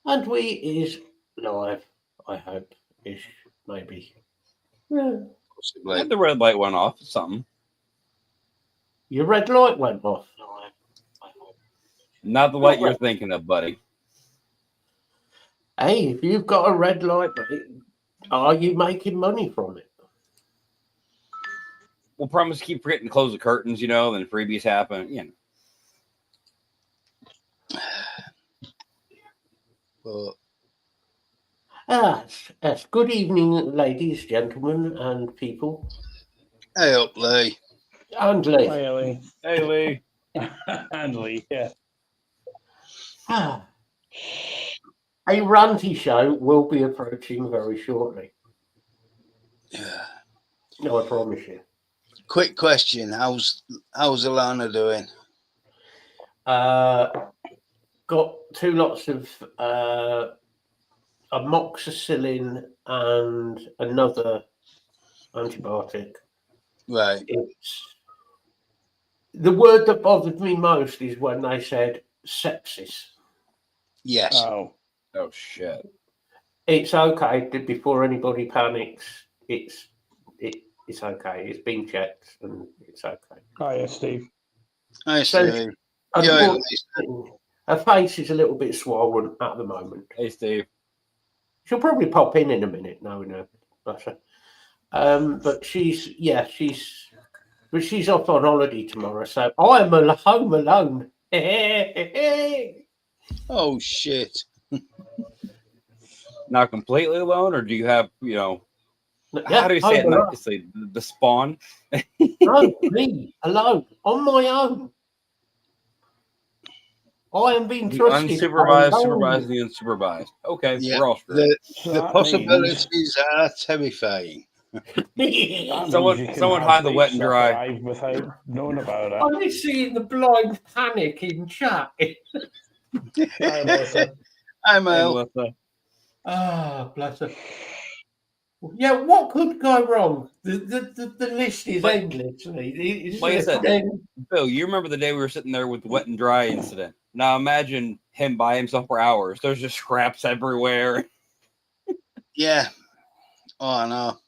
And we is live, I hope. Ish, maybe. Yeah. Possibly. And the red light went off. Something. Your red light went off. Not the light you're thinking of, buddy. Hey, if you've got a red light, are you making money from it? We'll promise to keep forgetting to close the curtains, then freebies happen, But Yes. Good evening, ladies, gentlemen, and people. hey up, Lee. And Lee. Hey, Lee. Hey, Lee. And Lee, yeah. A ranty show will be approaching very shortly. Yeah. No, I promise you. Quick question: How's Alana doing? Got 2 lots of amoxicillin and another antibiotic. Right. The word that bothered me most is when they said sepsis. Yes. Oh shit. It's okay. Before anybody panics, it's okay. It's been checked and it's okay. Hiya, Steve. Hi, Steve. Her face is a little bit swollen at the moment. Hey, Steve. She'll probably pop in a minute. No, bless her. But she's off on holiday tomorrow, so I'm home alone. Oh shit! Not completely alone, or do you have how do you say it nicely? The spawn? No, me alone on my own. I am being trusted. Unsupervised, supervised, and unsupervised. Okay, Yeah, we're all straight. The possibilities are terrifying. Someone hide the wet and dry. Without knowing about it. I'm seeing the blind panic in chat. Hi, Melissa. Hi, Mel. Ah, bless her. Yeah, what could go wrong? The list is endless. Like I said, Bill, you remember the day we were sitting there with the wet and dry incident. Now imagine him by himself for hours. There's just scraps everywhere. Yeah. Oh no.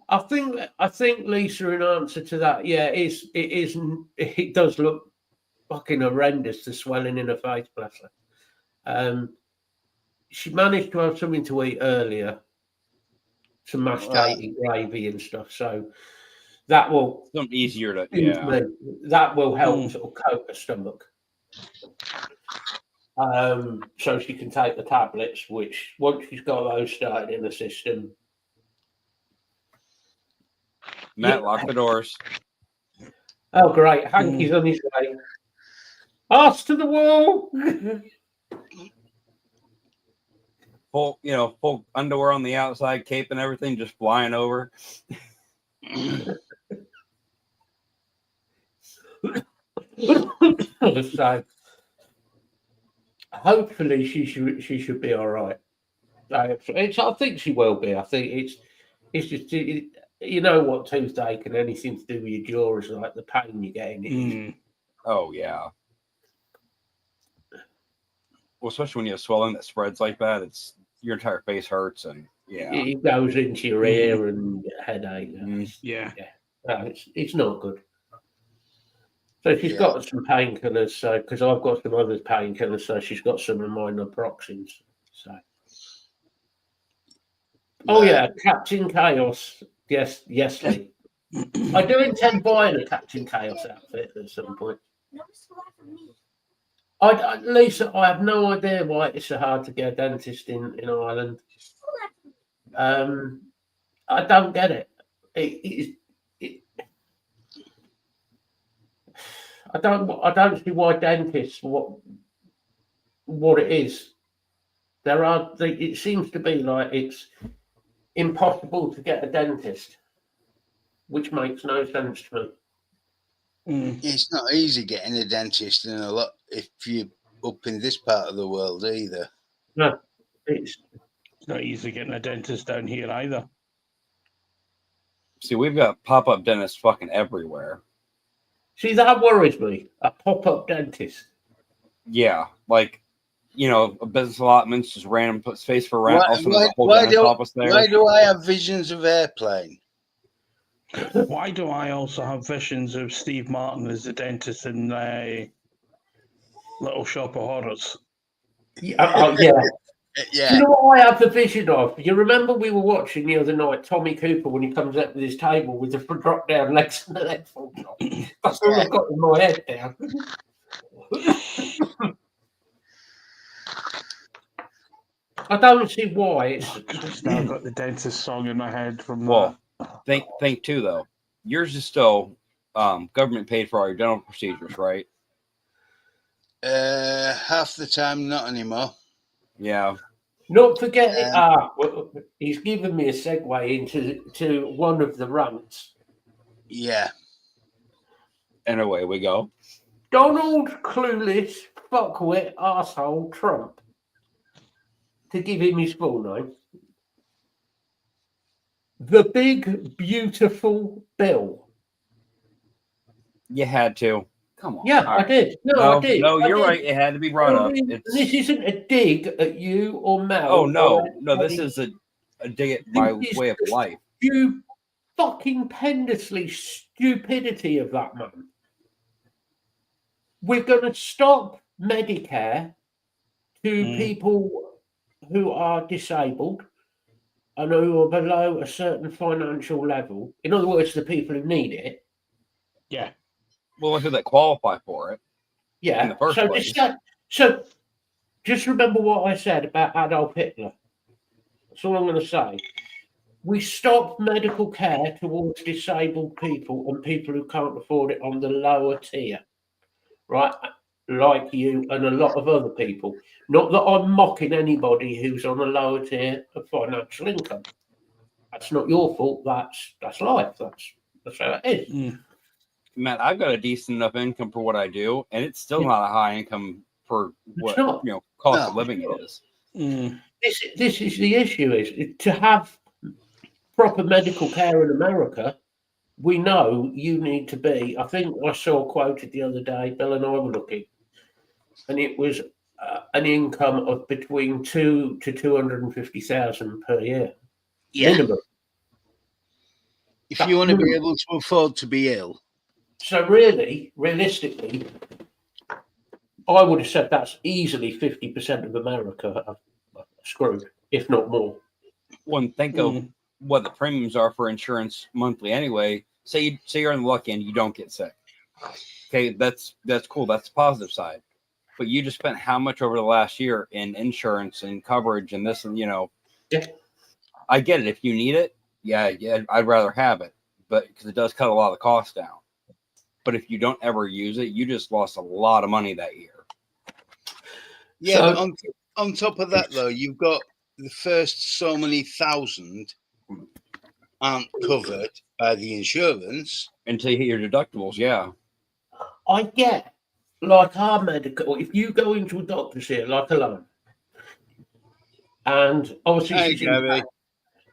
I think Lisa, in answer to that, yeah, it does look fucking horrendous, the swelling in her face, bless her. She managed to have something to eat earlier, some mashed potatoes, gravy and stuff, so that will something easier to that will help sort of coat her stomach. So she can take the tablets, which once she's got those started in the system. Matt, lock the doors. Oh, great. Hanky's on his way. Arse to the wall. Full underwear on the outside, cape and everything, just flying over. So, hopefully she should be all right. I think she will be. I think it's just you know what toothache and anything to do with your jaw is like, the pain you get in it. Oh yeah. Well, especially when you have swelling that spreads like that, it's your entire face hurts, and it goes into your ear and headache. Yeah. It's not good. So she's got some painkillers. So because I've got some other painkillers, so she's got some of my naproxens. So. Oh yeah, Captain Chaos. Yes, Lee. I do intend buying a Captain Chaos outfit at some point. Lisa, I have no idea why it's so hard to get a dentist in Ireland. I don't get it. I don't see why dentists what it is. It seems to be like it's impossible to get a dentist, which makes no sense to me. It's not easy getting a dentist in a lot if you're up in this part of the world either. No, it's not easy getting a dentist down here either. See, we've got pop-up dentists fucking everywhere. See, that worries me. A pop-up dentist. Yeah, like business allotments, just random space for rent. Also, there's a whole Why dentist office there. why do I have visions of airplane? Why do I also have visions of Steve Martin as the dentist in Little Shop of Horrors? Yeah. Do you know what I have the vision of? You remember we were watching the other night Tommy Cooper when he comes up with his table with the drop down legs and the leg falls off. That's all I've got in my head now. I don't see why it's. Now I've got the dentist song in my head from think too though. Yours is still government paid for all your dental procedures, right? Half the time, not anymore. Yeah. Not forgetting. Well, he's given me a segue into one of the rants. Yeah. And away we go. Donald Clueless fuckwit arsehole Trump. To give him his full name. The Big Beautiful Bill. You had to. Come on. Yeah, I did. No, I did. No, I you're did. right. It had to be brought up. This isn't a dig at you or Mel. Oh, no. No, this is a dig at my way of life. You fucking penlessly stupidity of that man. We're going to stop Medicare to people who are disabled and who are below a certain financial level. In other words, the people who need it. Yeah. Well, who that qualify for it? Yeah. In the first place. So just remember what I said about Adolf Hitler. That's all I'm going to say. We stop medical care towards disabled people and people who can't afford it on the lower tier, right? Like you and a lot of other people. Not that I'm mocking anybody who's on a lower tier of financial income. That's not your fault. That's life. That's how it is. Man, I've got a decent enough income for what I do, and it's still not a high income for what cost of living is. This is the issue: is to have proper medical care in America. We know you need to be. I think I saw quoted the other day. Bill and I were looking, and it was an income of between $200,000 to $250,000 per year, minimum. If you want to be able to afford to be ill. So realistically, I would have said that's easily 50% of America are screwed, if not more. One, think of what the premiums are for insurance monthly anyway. Say you're in the lucky end, you don't get sick. Okay, that's cool. That's the positive side. But you just spent how much over the last year in insurance and coverage and this and Yeah. I get it. If you need it, yeah, I'd rather have it, but because it does cut a lot of the costs down. But if you don't ever use it, you just lost a lot of money that year. Yeah, so, but on top of that, though, you've got the first so many thousand aren't covered by the insurance. Until you hit your deductibles, yeah. I get, like our medical, if you go into a doctor's here, like alone, and obviously Hey, Gary.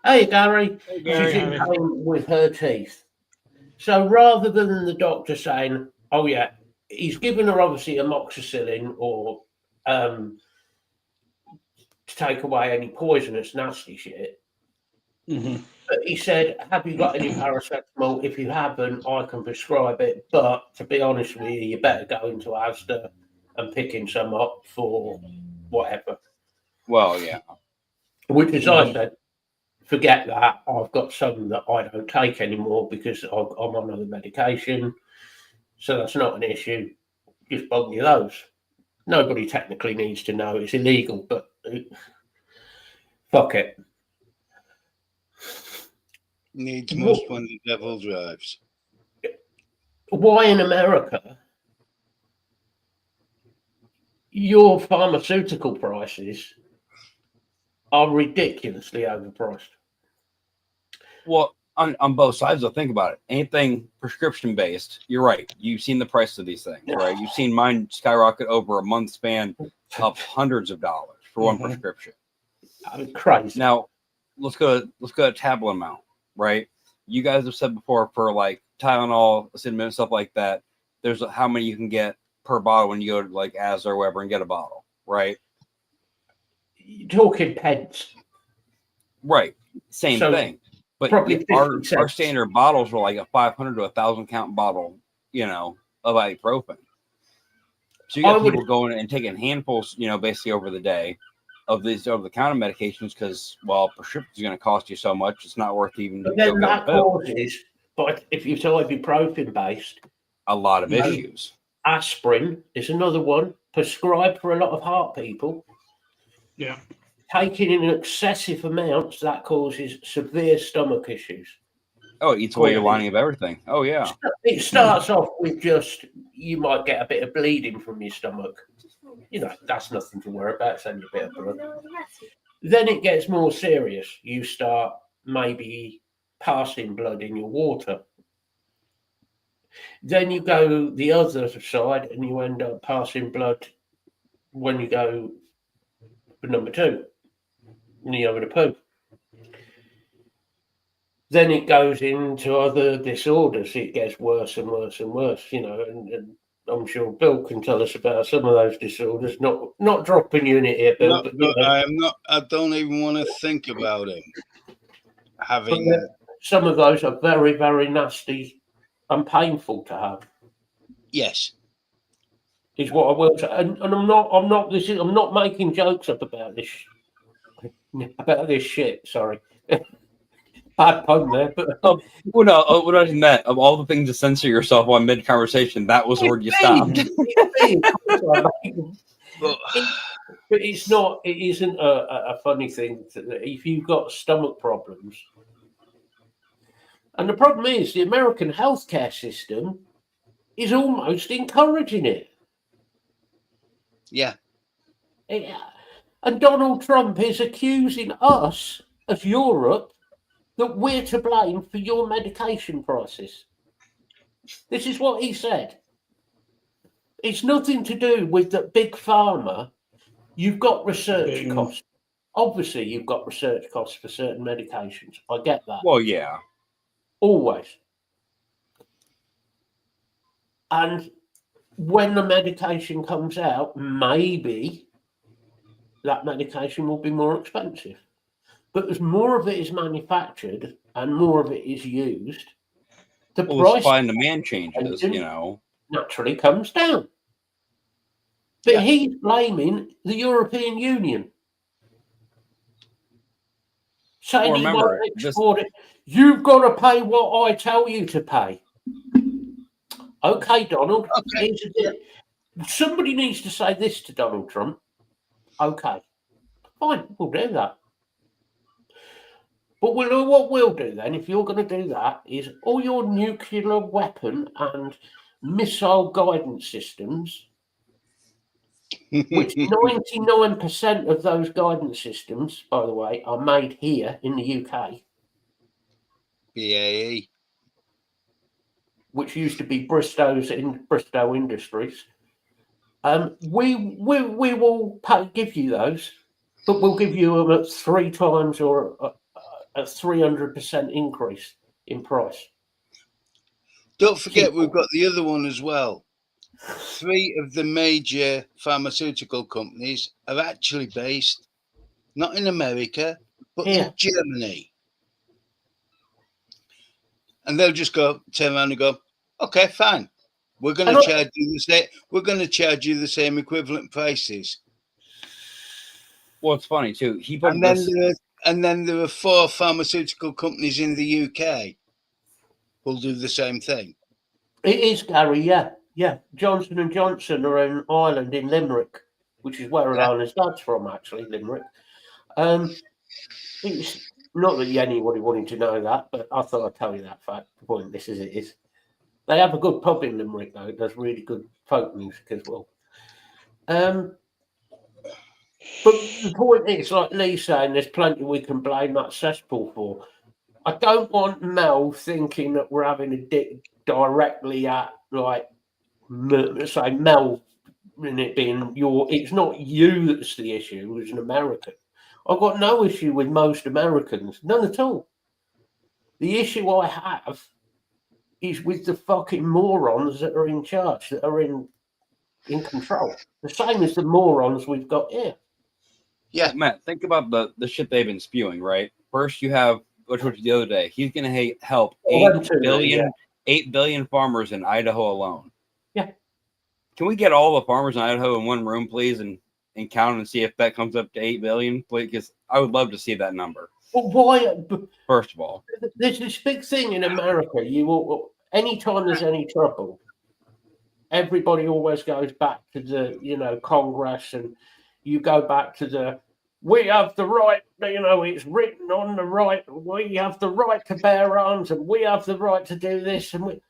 Hey, Gary. She's in pain with her teeth. So rather than the doctor saying, oh, yeah, he's given her obviously amoxicillin or to take away any poisonous, nasty shit. But he said, have you got any paracetamol? If you haven't, I can prescribe it. But to be honest with you, you better go into Asda and picking some up for whatever. Well, yeah. Which, as I said, forget that. I've got some that I don't take anymore because I'm on other medication. So that's not an issue. Just bug you those. Nobody technically needs to know. It's illegal, but fuck it. Needs most when the devil drives. Why in America your pharmaceutical prices are ridiculously overpriced? Well, on both sides, I'll think about it. Anything prescription based, you're right. You've seen the price of these things, right? You've seen mine skyrocket over a month span of hundreds of dollars for one prescription. I mean, crazy. Now, let's go to tablet amount, right? You guys have said before for like Tylenol, cinnamon, stuff like that. There's how many you can get per bottle when you go to like Asda or wherever and get a bottle, right? you're talking pence. Right. Same So, thing. But probably our 50 cents. standard bottles were like a 500 to 1,000 count bottle, of ibuprofen. So you got people going and taking handfuls, basically over the day of these over-the-counter medications because, prescription is going to cost you so much, it's not worth even. But then that causes, but if it's ibuprofen based, a lot of issues. Aspirin is another one prescribed for a lot of heart people. Yeah. Taking in excessive amounts, that causes severe stomach issues. Oh, it eats away your lining of everything. Oh, yeah. It starts off with you might get a bit of bleeding from your stomach. That's nothing to worry about. It's only a bit of blood. Then it gets more serious. You start maybe passing blood in your water. Then you go the other side and you end up passing blood when you go for number 2. And you have a poo. Then it goes into other disorders. It gets worse and worse and worse, and I'm sure Bill can tell us about some of those disorders. Not dropping you in it here, Bill. I am not. I don't even want to think about him having. Some of those are very, very nasty and painful to have. Yes, is what I will say, and I'm not making jokes up about this. About this shit. Sorry. Bad pun there, but what I meant of all the things to censor yourself on mid conversation, that was where you stopped. But it's not. It isn't a funny thing if you've got stomach problems. And the problem is the American healthcare system is almost encouraging it. Yeah. And Donald Trump is accusing us as Europe that we're to blame for your medication prices. This is what he said. It's nothing to do with the big pharma. You've got research costs. Obviously, you've got research costs for certain medications. I get that. Well, yeah. Always. And when the medication comes out, maybe that medication will be more expensive. But as more of it is manufactured and more of it is used, the price supply and demand changes, naturally comes down. But he's blaming the European Union. Saying he won't export it. You've got to pay what I tell you to pay. Okay, Donald. Okay. Somebody needs to say this to Donald Trump. Okay. Fine, we'll do that. But what we'll do then, if you're going to do that, is all your nuclear weapon and missile guidance systems, which 99% of those guidance systems, by the way, are made here in the UK. BAE. Which used to be Bristow Industries. We will give you those, but we'll give you them at 3 times or a 300% increase in price. Don't forget, we've got the other one as well. 3 of the major pharmaceutical companies are actually based not in America, but in Germany. And they'll just turn around and go, okay, fine. We're going to charge you the same. We're going to charge you the same equivalent prices. Well, it's funny too. And then there are 4 pharmaceutical companies in the UK who'll do the same thing. It is, Gary. Yeah. Johnson and Johnson are in Ireland, in Limerick, which is where Alana's dad's from, actually, Limerick. It's not that anybody wanted to know that, but I thought I'd tell you that fact. The point this is it is. They have a good pub in Limerick, though. It does really good folk music as well. But the point is, like Lee saying, there's plenty we can blame that cesspool for. I don't want Mel thinking that we're having a dig directly at, like, say, Mel, and it being it's not you that's the issue as an American. I've got no issue with most Americans, none at all. The issue I have is with the fucking morons that are in charge, that are in control. The same as the morons we've got here. Yeah. Matt, think about the shit they've been spewing, right? First, you have, which was the other day, he's going to help 8 billion farmers in Idaho alone. Yeah. Can we get all the farmers in Idaho in one room, please, and count and see if that comes up to 8 billion? Because I would love to see that number. But why? First of all, there's this big thing in America. Anytime there's any trouble, everybody always goes back to the Congress, and you go back to we have the right, it's written on the right, we have the right to bear arms, and we have the right to do this, and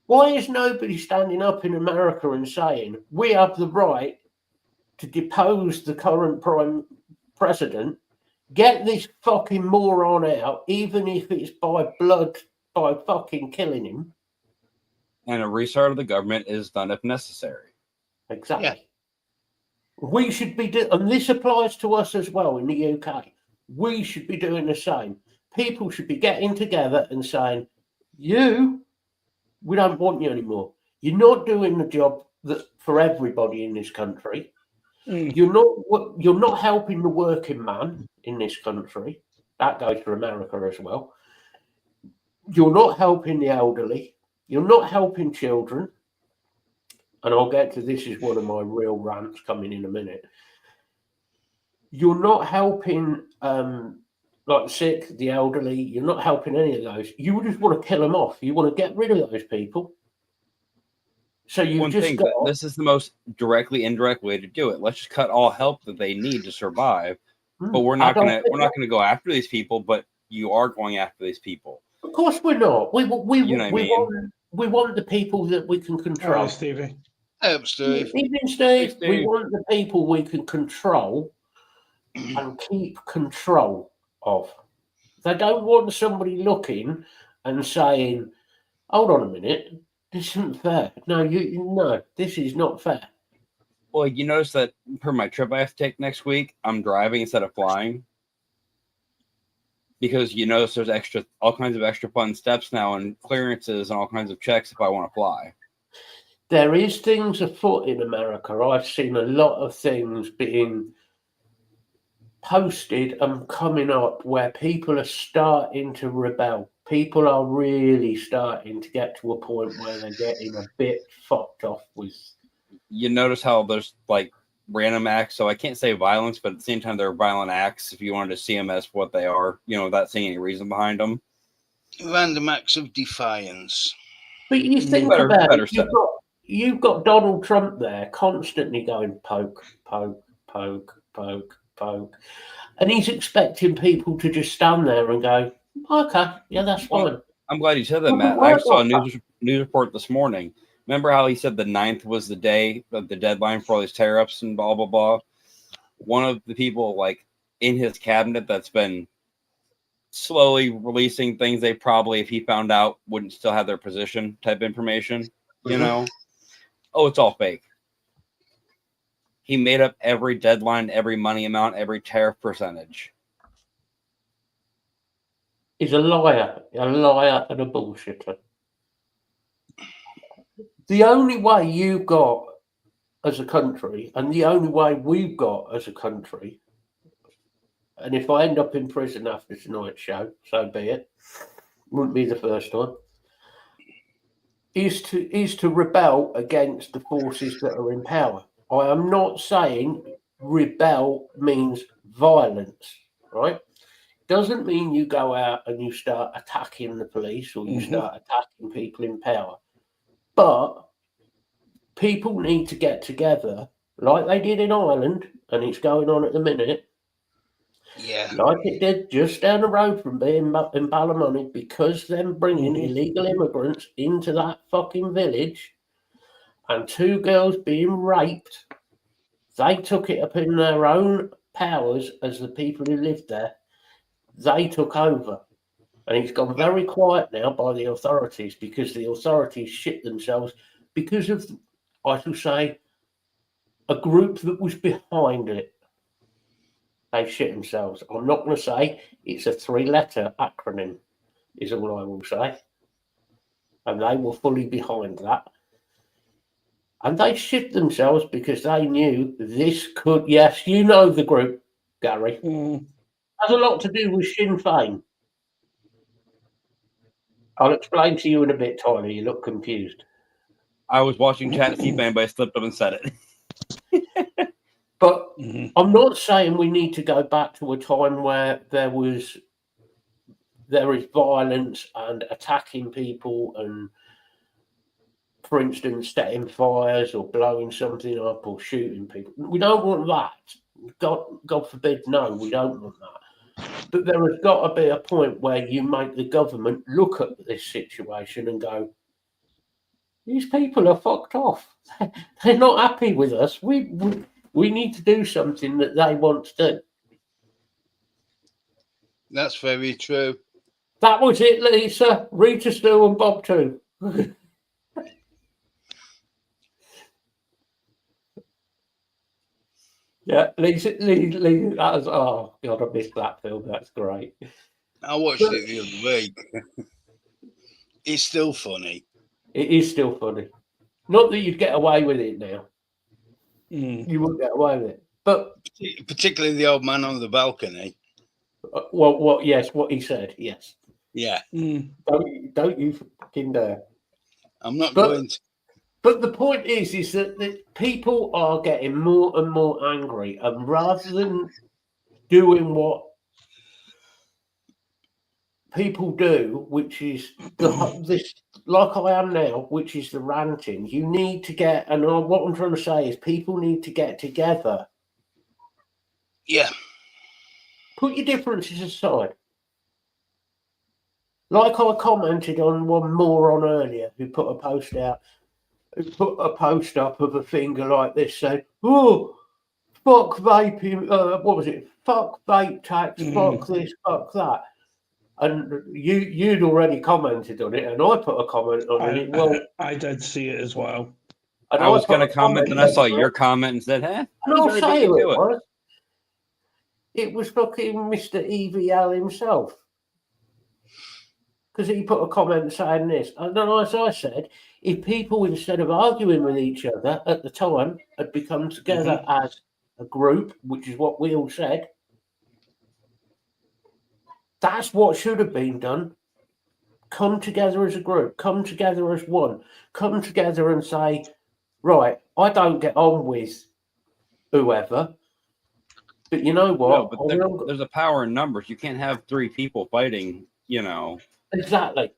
why is nobody standing up in America and saying we have the right to depose the current prime president, get this fucking moron out, even if it's by blood, by fucking killing him? And a restart of the government is done if necessary. Exactly. Yeah. We should be doing, and this applies to us as well in the UK. We should be doing the same. People should be getting together and saying, we don't want you anymore. You're not doing the job for everybody in this country. You're not helping the working man in this country. That goes for America as well. You're not helping the elderly. You're not helping children. And I'll get to this is one of my real rants coming in a minute. You're not helping like sick, the elderly. You're not helping any of those. You just want to kill them off. You want to get rid of those people. So this is the most indirect way to do it. Let's just cut all help that they need to survive. But we're not gonna go after these people. But you are going after these people. Of course, we're not. We want the people that we can control. Hello, Stevie. Hello, Steve. Evening, Steve. We want the people we can control and keep control of. They don't want somebody looking and saying, "Hold on a minute, this isn't fair." No, this is not fair. Well, you notice that for my trip I have to take next week, I'm driving instead of flying. Because you notice there's all kinds of extra fun steps now and clearances and all kinds of checks if I want to fly. There is things afoot in America. I've seen a lot of things being posted and coming up where people are starting to rebel. People are really starting to get to a point where they're getting a bit fucked off with. You notice how there's like random acts, so I can't say violence, but at the same time they're violent acts if you wanted to see them as what they are, without seeing any reason behind them. Random acts of defiance. But you think about it, you've got Donald Trump there constantly going poke, poke, poke, poke, poke. And he's expecting people to just stand there and go, okay, yeah, that's fine. I'm glad you said that, Matt. I saw a news report this morning. Remember how he said the 9th was the day of the deadline for all these tariffs and blah, blah, blah? One of the people, like, in his cabinet that's been slowly releasing things they probably, if he found out, wouldn't still have their position type information, Oh, it's all fake. He made up every deadline, every money amount, every tariff percentage. He's a liar and a bullshitter. The only way you've got as a country, and the only way we've got as a country, and if I end up in prison after tonight's show, so be it. Wouldn't be the first time. Is to rebel against the forces that are in power. I am not saying rebel means violence, right? Doesn't mean you go out and you start attacking the police or you start attacking people in power. But people need to get together like they did in Ireland, and it's going on at the minute. Yeah. Like it did just down the road from being in Ballymoney, because them bringing illegal immigrants into that fucking village and 2 girls being raped, they took it up in their own powers as the people who lived there. They took over. And it's gone very quiet now by the authorities, because the authorities shit themselves because of, I should say, a group that was behind it. They shit themselves. I'm not going to say it's a 3-letter acronym, is all I will say. And they were fully behind that. And they shit themselves because they knew this could, yes, you know the group, Gary. Has a lot to do with Sinn Féin. I'll explain to you in a bit, Tyler. You look confused. I was watching chat to see if anybody slipped up and said it. But I'm not saying we need to go back to a time where there is violence and attacking people and, for instance, setting fires or blowing something up or shooting people. We don't want that. God forbid, no, we don't want that. But there has got to be a point where you make the government look at this situation and go, these people are fucked off. They're not happy with us. We need to do something that they want to do. That's very true. That was it, Lisa. Rita Stu and Bob too. Yeah, Lisa, that was, oh God, I missed that film. That's great. I watched it the other week. It's still funny. It is still funny. Not that you'd get away with it now. You wouldn't get away with it. But particularly the old man on the balcony. What he said, yes. Yeah. Don't you fucking dare. I'm not going to. But the point is that people are getting more and more angry, and rather than doing people do, which is this, like I am now, which is the ranting. You need to get, and what I'm trying to say is, people need to get together. Yeah. Put your differences aside. Like I commented on one moron earlier who put a post out, who put a post up of a finger like this saying, "Oh, fuck vaping, what was it? Fuck vape tax, fuck this, fuck that." And you'd already commented on it, and I put a comment on it. Well, I did see it as well. I was going to comment, and I saw your comment and said, "Huh?" And I'll say who it was. It was fucking Mr. EVL himself, because he put a comment saying this. And then, as I said, if people, instead of arguing with each other at the time, had become together as a group, which is what we all said, that's what should have been done. Come together as a group, come together as one, come together and say, right, I don't get on with whoever, but you know what? No, but there's a power in numbers. You can't have three people fighting, Exactly.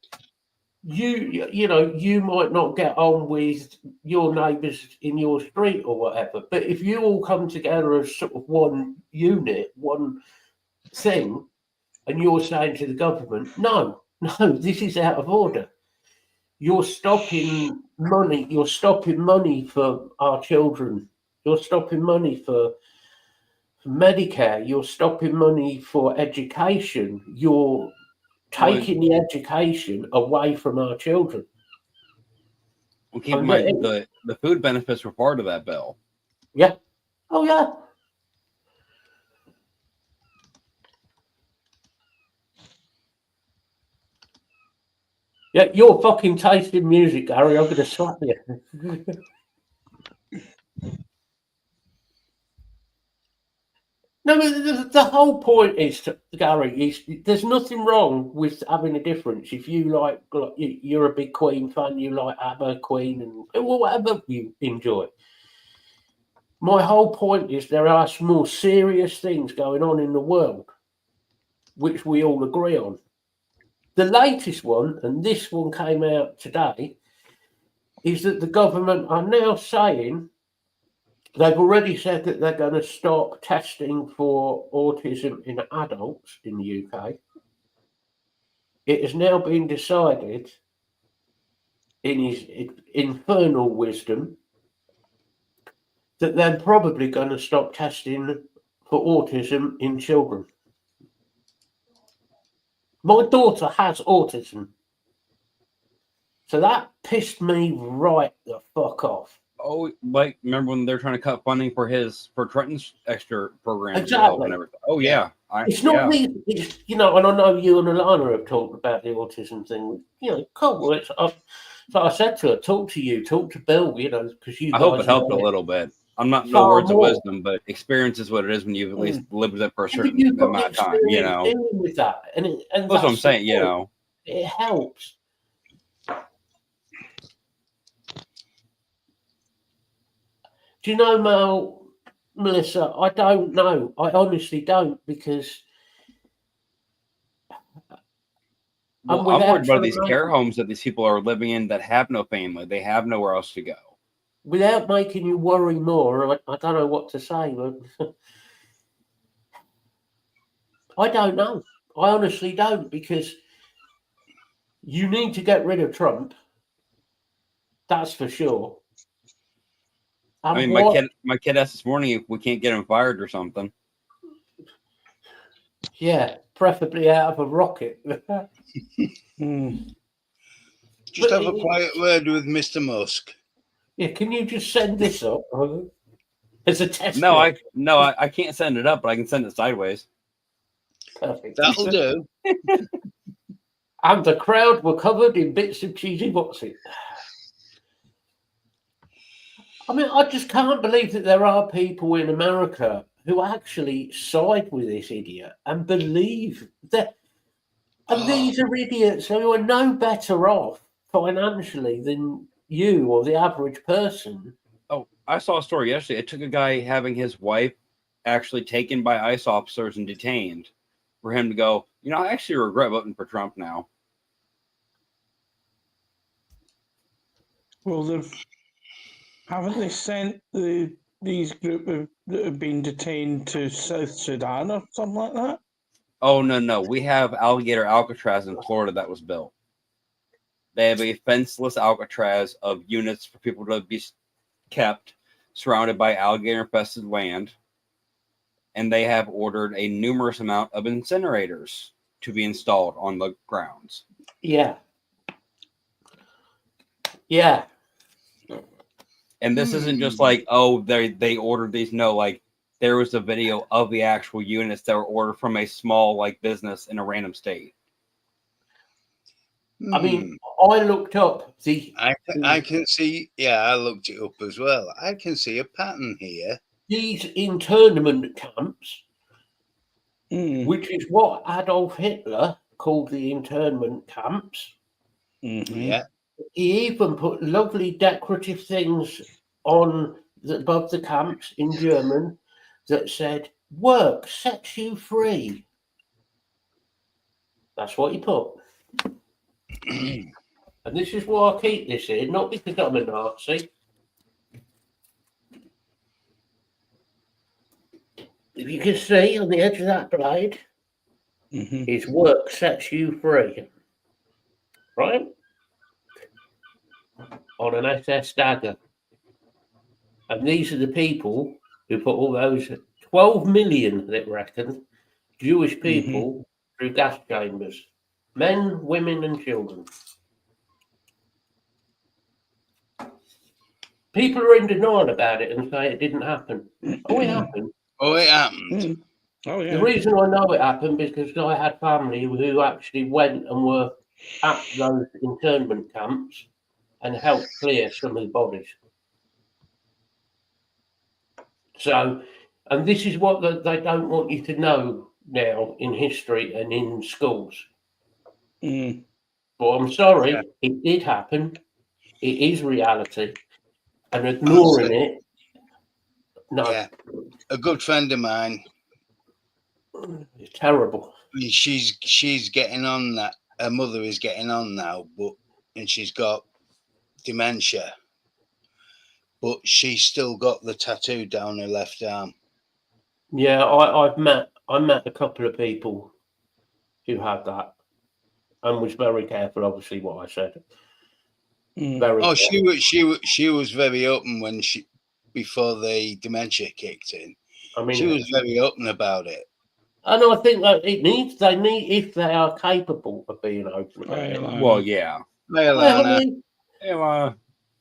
You know, you might not get on with your neighbours in your street or whatever, but if you all come together as sort of one unit, one thing, and you're saying to the government, no, this is out of order. You're stopping money. You're stopping money for our children. You're stopping money for Medicare. You're stopping money for education. You're taking the education away from our children. Well, keep in mind, the food benefits were part of that bill. Yeah. Oh, yeah. Yeah, you're fucking tasting music, Gary. I'm going to slap you. No, but the whole point is, Gary, there's nothing wrong with having a difference. If you like you're a big Queen fan, you like ABBA, Queen, and whatever you enjoy. My whole point is there are some more serious things going on in the world, which we all agree on. The latest one, and this one came out today, is that the government are now saying, they've already said that they're going to stop testing for autism in adults in the UK. It has now been decided, in his infernal wisdom, that they're probably going to stop testing for autism in children. My daughter has autism. So that pissed me right the fuck off. Oh, like, remember when they're trying to cut funding for Trenton's extra program? Exactly. And everything? Oh, yeah. It's not me. It's, and I know you and Alana have talked about the autism thing. Cool. So I said to her, talk to Bill, because you I guys hope it helped a know little bit. I'm not no far words of more. wisdom, but experience is what it is when you've at least lived with it for a Yeah, but certain you've got the amount of time. experience dealing with that, and That's what I'm saying. it helps. Do you know, Melissa? I don't know. I honestly don't, because Well, I'm worried about these care homes that these people are living in that have no family. They have nowhere else to go. Without making you worry more, I don't know what to say, but I don't know. I honestly don't, because you need to get rid of Trump. That's for sure. I mean, my kid asked this morning if we can't get him fired or something. Yeah, preferably out of a rocket. Just have a quiet word with Mr. Musk. Yeah, can you just send this up as a test? No, I can't send it up, but I can send it sideways. Perfect. That'll do. And the crowd were covered in bits of cheesy what's-it. I mean, I just can't believe that there are people in America who actually side with this idiot and believe that. And these are idiots who are no better off financially than you or the average person. Oh, I saw a story yesterday. It took a guy having his wife actually taken by ICE officers and detained for him to go, I actually regret voting for Trump now. Well, haven't they sent these group that have been detained to South Sudan or something like that? Oh, no. We have Alligator Alcatraz in Florida that was built. They have a fenceless Alcatraz of units for people to be kept surrounded by alligator-infested land. And they have ordered a numerous amount of incinerators to be installed on the grounds. Yeah. Yeah. And this isn't just like, oh, they ordered these. No, like there was a video of the actual units that were ordered from a small business in a random state. I mean, I looked up I can see. Yeah, I looked it up as well. I can see a pattern here. These internment camps, which is what Adolf Hitler called the internment camps. Yeah. He even put lovely decorative things on above the camps in German that said, "Work sets you free." That's what he put. And this is why I keep this here, not because I'm a Nazi. If you can see on the edge of that blade, his work sets you free. Right? On an SS Dagger. And these are the people who put all those 12 million, they reckon, Jewish people through gas chambers. Men, women, and children. People are in denial about it and say it didn't happen. Oh, it happened. Oh, it happened. Oh, yeah. The reason I know it happened is because I had family who actually went and were at those internment camps and helped clear some of the bodies. So, and this is what they don't want you to know now in history and in schools. But I'm sorry, it did happen. It is reality. And ignoring it, no. Yeah. A good friend of mine. It's terrible. She's getting on that. Her mother is getting on now, and she's got dementia. But she's still got the tattoo down her left arm. Yeah, I met a couple of people who had that and was very careful, obviously, what I said. Very careful. She was very open before the dementia kicked in. I mean, she was very open about it. And I think that they need if they are capable of being open about it. Well, yeah.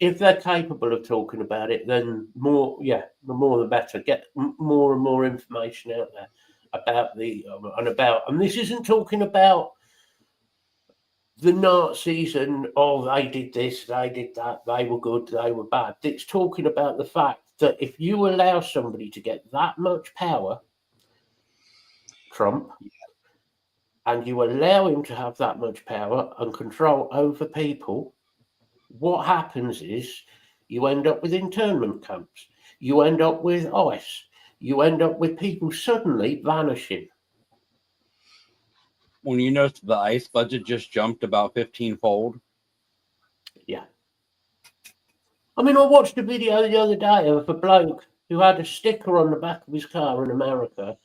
If they're capable of talking about it, then the more the better. Get more and more information out there about and this isn't talking about the Nazis and, oh, they did this, they did that, they were good, they were bad. It's talking about the fact that if you allow somebody to get that much power, Trump, and you allow him to have that much power and control over people, what happens is you end up with internment camps. You end up with ICE. You end up with people suddenly vanishing. When you notice the ICE budget just jumped about 15-fold. Yeah. I mean, I watched a video the other day of a bloke who had a sticker on the back of his car in America.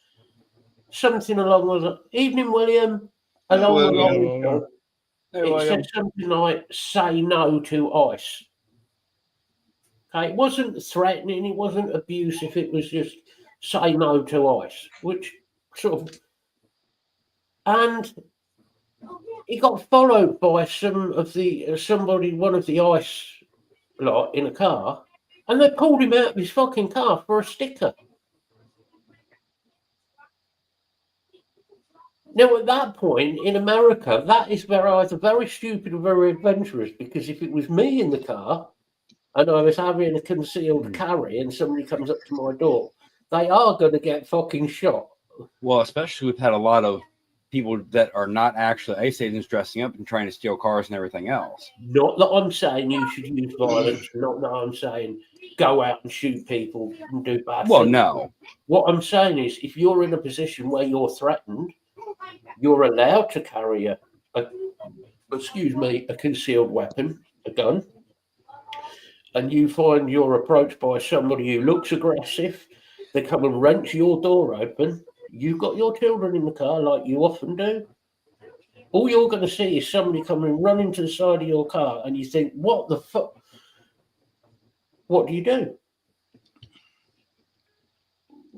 Something along the evening, William. Along the line, it said something like, say no to ICE. Okay, it wasn't threatening, it wasn't abusive, it was just say no to ICE, which sort of, and he got followed by one of the ICE lot in a car, and they pulled him out of his fucking car for a sticker. Now, at that point in America, that is either very stupid or very adventurous, because if it was me in the car and I was having a concealed carry and somebody comes up to my door, they are going to get fucking shot. Well, especially we've had a lot of people that are not actually ICE agents dressing up and trying to steal cars and everything else. Not that I'm saying you should use violence, not that I'm saying go out and shoot people and do bad things. Well, no. What I'm saying is, if you're in a position where you're threatened, you're allowed to carry a concealed weapon, a gun, and you find you're approached by somebody who looks aggressive, they come and wrench your door open, you've got your children in the car like you often do. All you're going to see is somebody coming running to the side of your car, and you think, what the fuck? What do you do?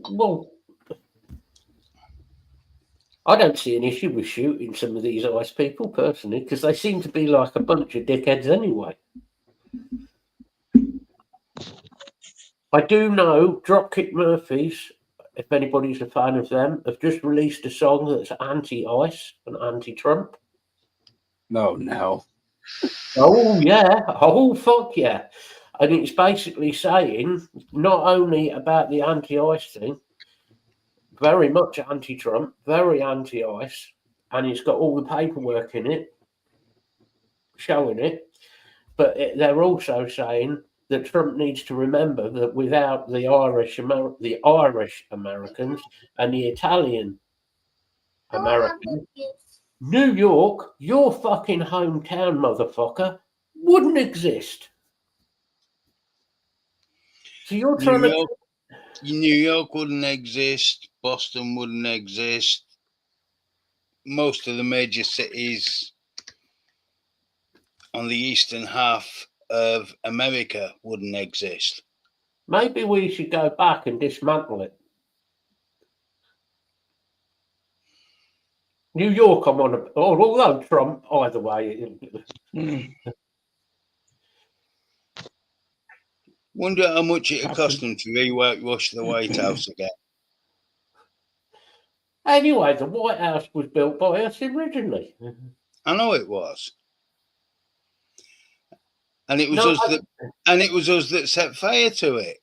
Well, I don't see an issue with shooting some of these ICE people personally, because they seem to be like a bunch of dickheads anyway. I do know Dropkick Murphys, if anybody's a fan of them, have just released a song that's anti-ICE and anti-Trump. No. Oh, yeah. Oh, fuck yeah. And it's basically saying not only about the anti-ICE thing, very much anti-Trump, very anti-ICE, and it's got all the paperwork in it, showing it, but they're also saying that Trump needs to remember that without the Irish Americans and the Italian Americans, New York, your fucking hometown, motherfucker, wouldn't exist. So you're trying New York wouldn't exist. Boston wouldn't exist. Most of the major cities on the eastern half of America wouldn't exist. Maybe we should go back and dismantle it. New York, I'm on although Trump, either way. Wonder how much it'd cost them to re-whitewash the White House again. Anyway, the White House was built by us originally. I know it was. And it was us that set fire to it,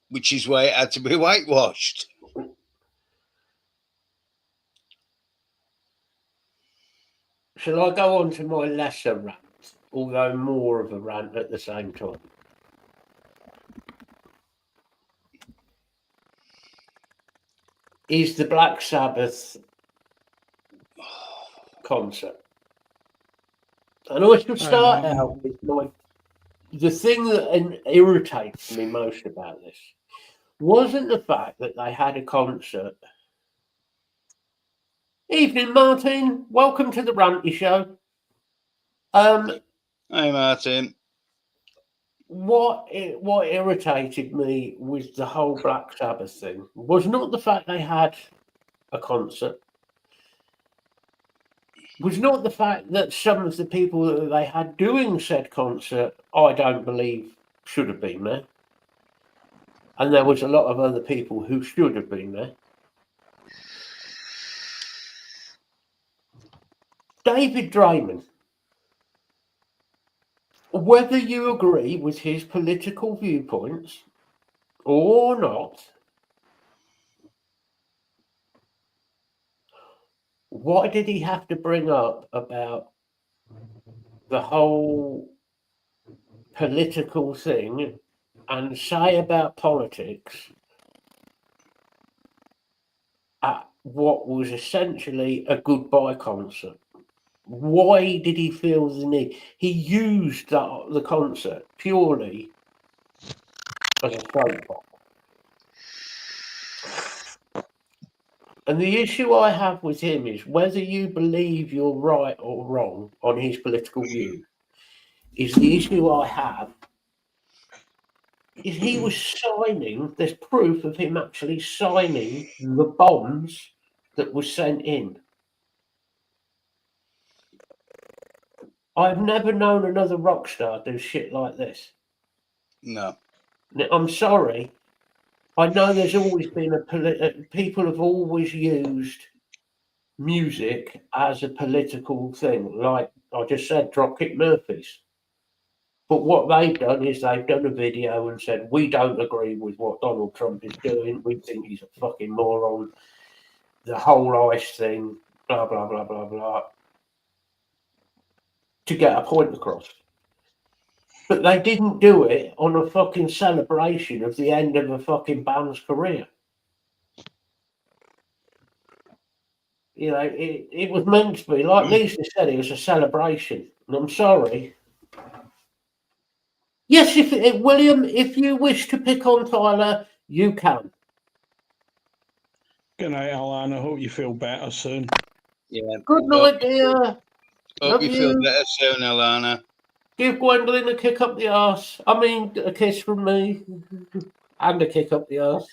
which is why it had to be whitewashed. Shall I go on to my lesser rant, although more of a rant at the same time? Is the Black Sabbath concert. And I should start out with the thing that irritates me most about this wasn't the fact that they had a concert. Evening, Martin. Welcome to the Ranty Show. Hi, Martin. What irritated me with the whole Black Sabbath thing was not the fact they had a concert, was not the fact that some of the people that they had doing said concert, I don't believe should have been there. And there was a lot of other people who should have been there. David Draymond, whether you agree with his political viewpoints or not, why did he have to bring up about the whole political thing and say about politics at what was essentially a goodbye concert? Why did he feel the need? He used the concert purely as a soapbox. And the issue I have with him is whether you believe you're right or wrong on his political view, is the issue I have. Is he was signing, there's proof of him actually signing the bonds that were sent in. I've never known another rock star do shit like this. No. Now, I'm sorry. I know there's always been people have always used music as a political thing. Like I just said, Dropkick Murphys. But what they've done is they've done a video and said, we don't agree with what Donald Trump is doing. We think he's a fucking moron. The whole ICE thing, blah, blah, blah, blah, blah. To get a point across. But they didn't do it on a fucking celebration of the end of a fucking band's career. You know, it was meant to be, like Lisa said, it was a celebration. And I'm sorry. Yes, William, if you wish to pick on Tyler, you can. Good night, Alan. I hope you feel better soon. Yeah. Good night, dear. Hope you feel better soon, Alana. Give Gwendolyn a kick up the arse. I mean, a kiss from me. And a kick up the arse.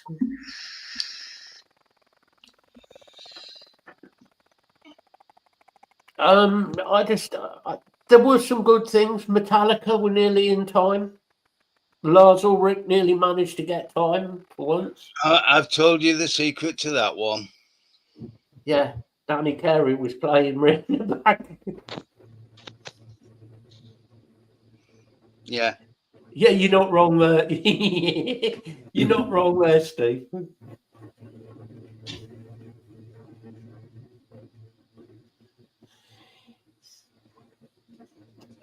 There were some good things. Metallica were nearly in time. Lars Ulrich nearly managed to get time for once. I've told you the secret to that one. Yeah, Danny Carey was playing right in the back. Yeah. Yeah, you're not wrong there. You're not wrong there, Steve.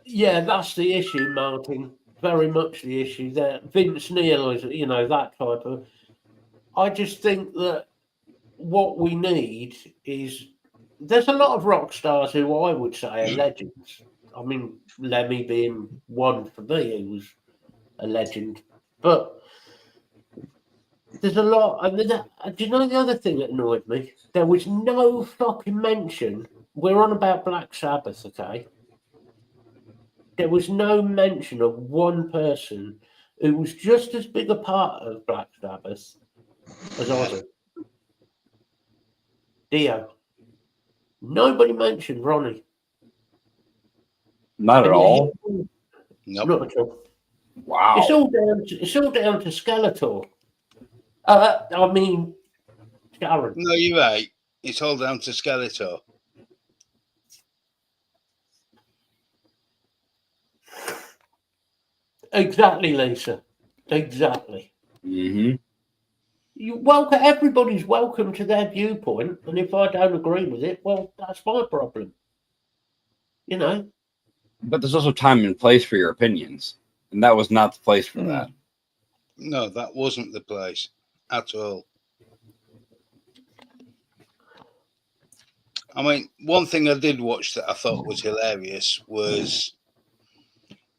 Yeah, that's the issue, Martin. Very much the issue there. Vince Neil is, that type of. I just think that what we need is there's a lot of rock stars who I would say are legends. I mean, Lemmy being one for me, who was a legend. But there's a lot. I mean, do you know the other thing that annoyed me? There was no fucking mention. We're on about Black Sabbath, okay? There was no mention of one person who was just as big a part of Black Sabbath as Ozzy. Dio. Nobody mentioned Ronnie. Not at all. Nope. Not at all. Wow. It's all down to Skeletor. I mean, Sharon. No, you're right. It's all down to Skeletor. Exactly, Lisa. Exactly. Mm-hmm. Everybody's welcome to their viewpoint, and if I don't agree with it, well, that's my problem. But there's also time and place for your opinions, and that was not the place for that. No, that wasn't the place at all. I mean, one thing I did watch that I thought was hilarious was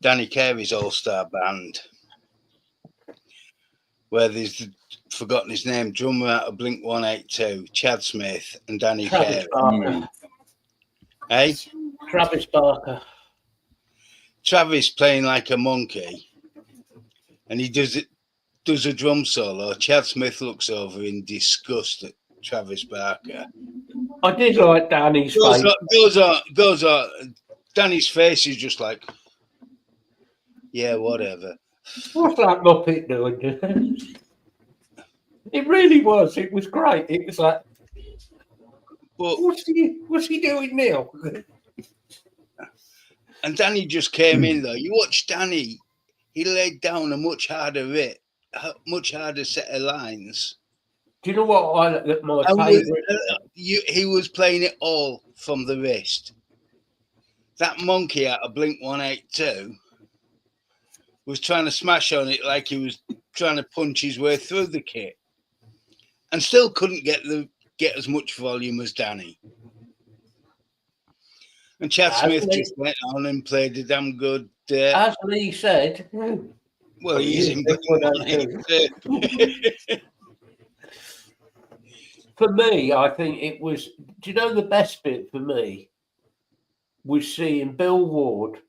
Danny Carey's All-Star Band, where there's forgotten his name, drummer out of Blink-182, Chad Smith, and Danny Carey. Hey? Travis Barker. Travis playing like a monkey, and he does a drum solo. Chad Smith looks over in disgust at Travis Barker. I did like Danny's face. Goes on. Danny's face is just like, yeah, whatever. What's that Muppet doing? It really was. It was great. It was like, but what's he doing now? And Danny just came in though. You watch Danny, he laid down a much harder much harder set of lines. Do you know what my And favourite? he was playing it all from the wrist. That monkey out of Blink 182 was trying to smash on it like he was trying to punch his way through the kit, and still couldn't get as much volume as Danny. And Chad Smith just went on and played a damn good. As Lee said, well, he's in Blink 182. For me, I think it was. Do you know the best bit for me was seeing Bill Ward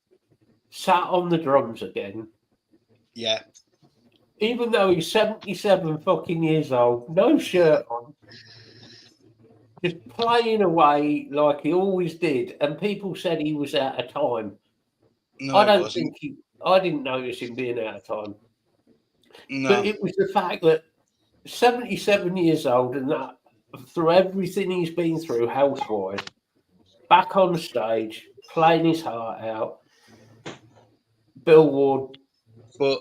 sat on the drums again. Yeah. Even though he's 77 fucking years old, no shirt on, just playing away like he always did. And people said he was out of time. No, I don't think I didn't notice him being out of time. No. But it was the fact that 77 years old and that through everything he's been through health-wise, back on the stage, playing his heart out. Bill Ward. But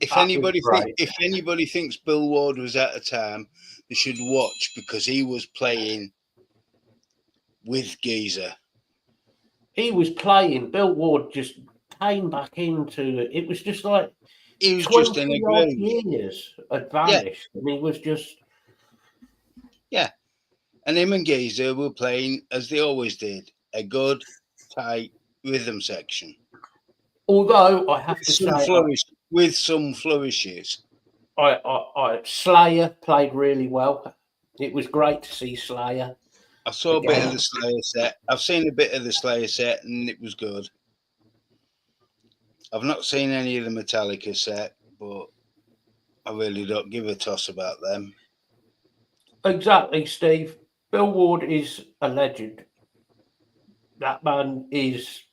if anybody thinks Bill Ward was out of time, they should watch, because he was playing with Geezer. He was playing. Bill Ward just came back into it. It was just like he was just in a groove. Years had vanished, and he was just And him and Geezer were playing as they always did, a good, tight rhythm section. Although I have to say, with some flourishes. Slayer played really well. It was great to see Slayer. I saw a bit of the Slayer set. I've seen a bit of the Slayer set, and it was good. I've not seen any of the Metallica set, but I really don't give a toss about them. Exactly, Steve. Bill Ward is a legend. That man is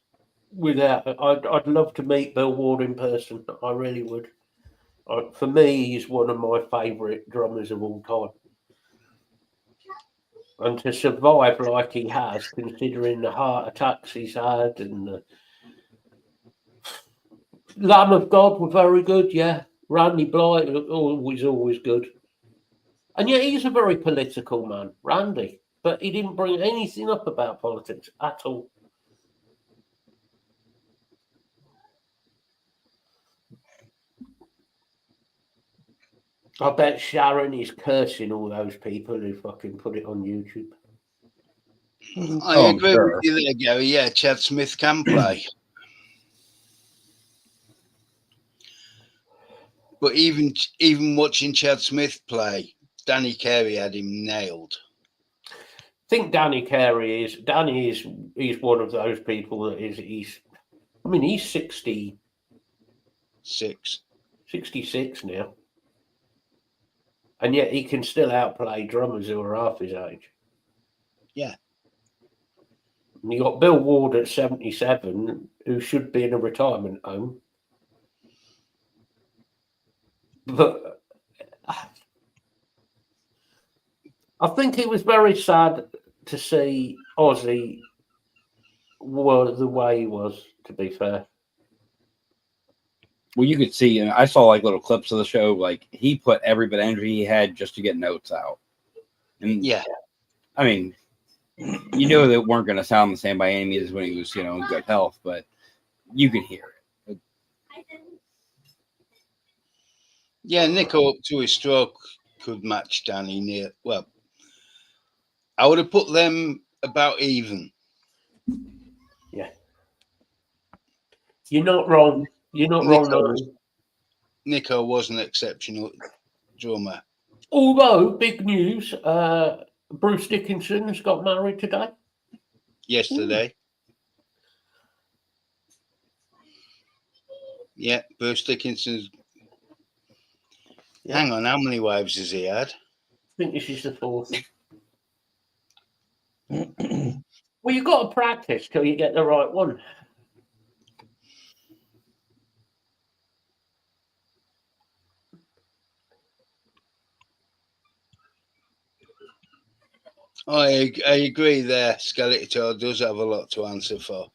without. I'd love to meet Bill Ward in person. I really would. For me, he's one of my favourite drummers of all time. And to survive like he has, considering the heart attacks he's had, and the Lamb of God were very good, yeah. Randy Blythe, always good. And yet he's a very political man, Randy. But he didn't bring anything up about politics at all. I bet Sharon is cursing all those people who fucking put it on YouTube. I agree with you there, Gary. Yeah, Chad Smith can play. But even watching Chad Smith play, Danny Carey had him nailed. I think Danny is one of those people that he's 66 now. And yet he can still outplay drummers who are half his age. Yeah. And you got Bill Ward at 77, who should be in a retirement home. But I think it was very sad to see Ozzy the way he was, to be fair. Well, you could see, and I saw like little clips of the show, like he put every bit of energy he had just to get notes out. And yeah, I mean, you know they weren't going to sound the same by any means when he was, in good health, but you can hear it. Yeah, Nico up to his stroke could match Danny near. Well, I would have put them about even. Yeah. You're not wrong. You're not wrong. Nico was an exceptional drummer. Although, big news, Bruce Dickinson has got married today. Yesterday. Ooh. Yeah, Bruce Dickinson's. Yeah. Hang on, how many wives has he had? I think this is the fourth. Well, you've got to practice till you get the right one. I agree there. Skeletor does have a lot to answer for.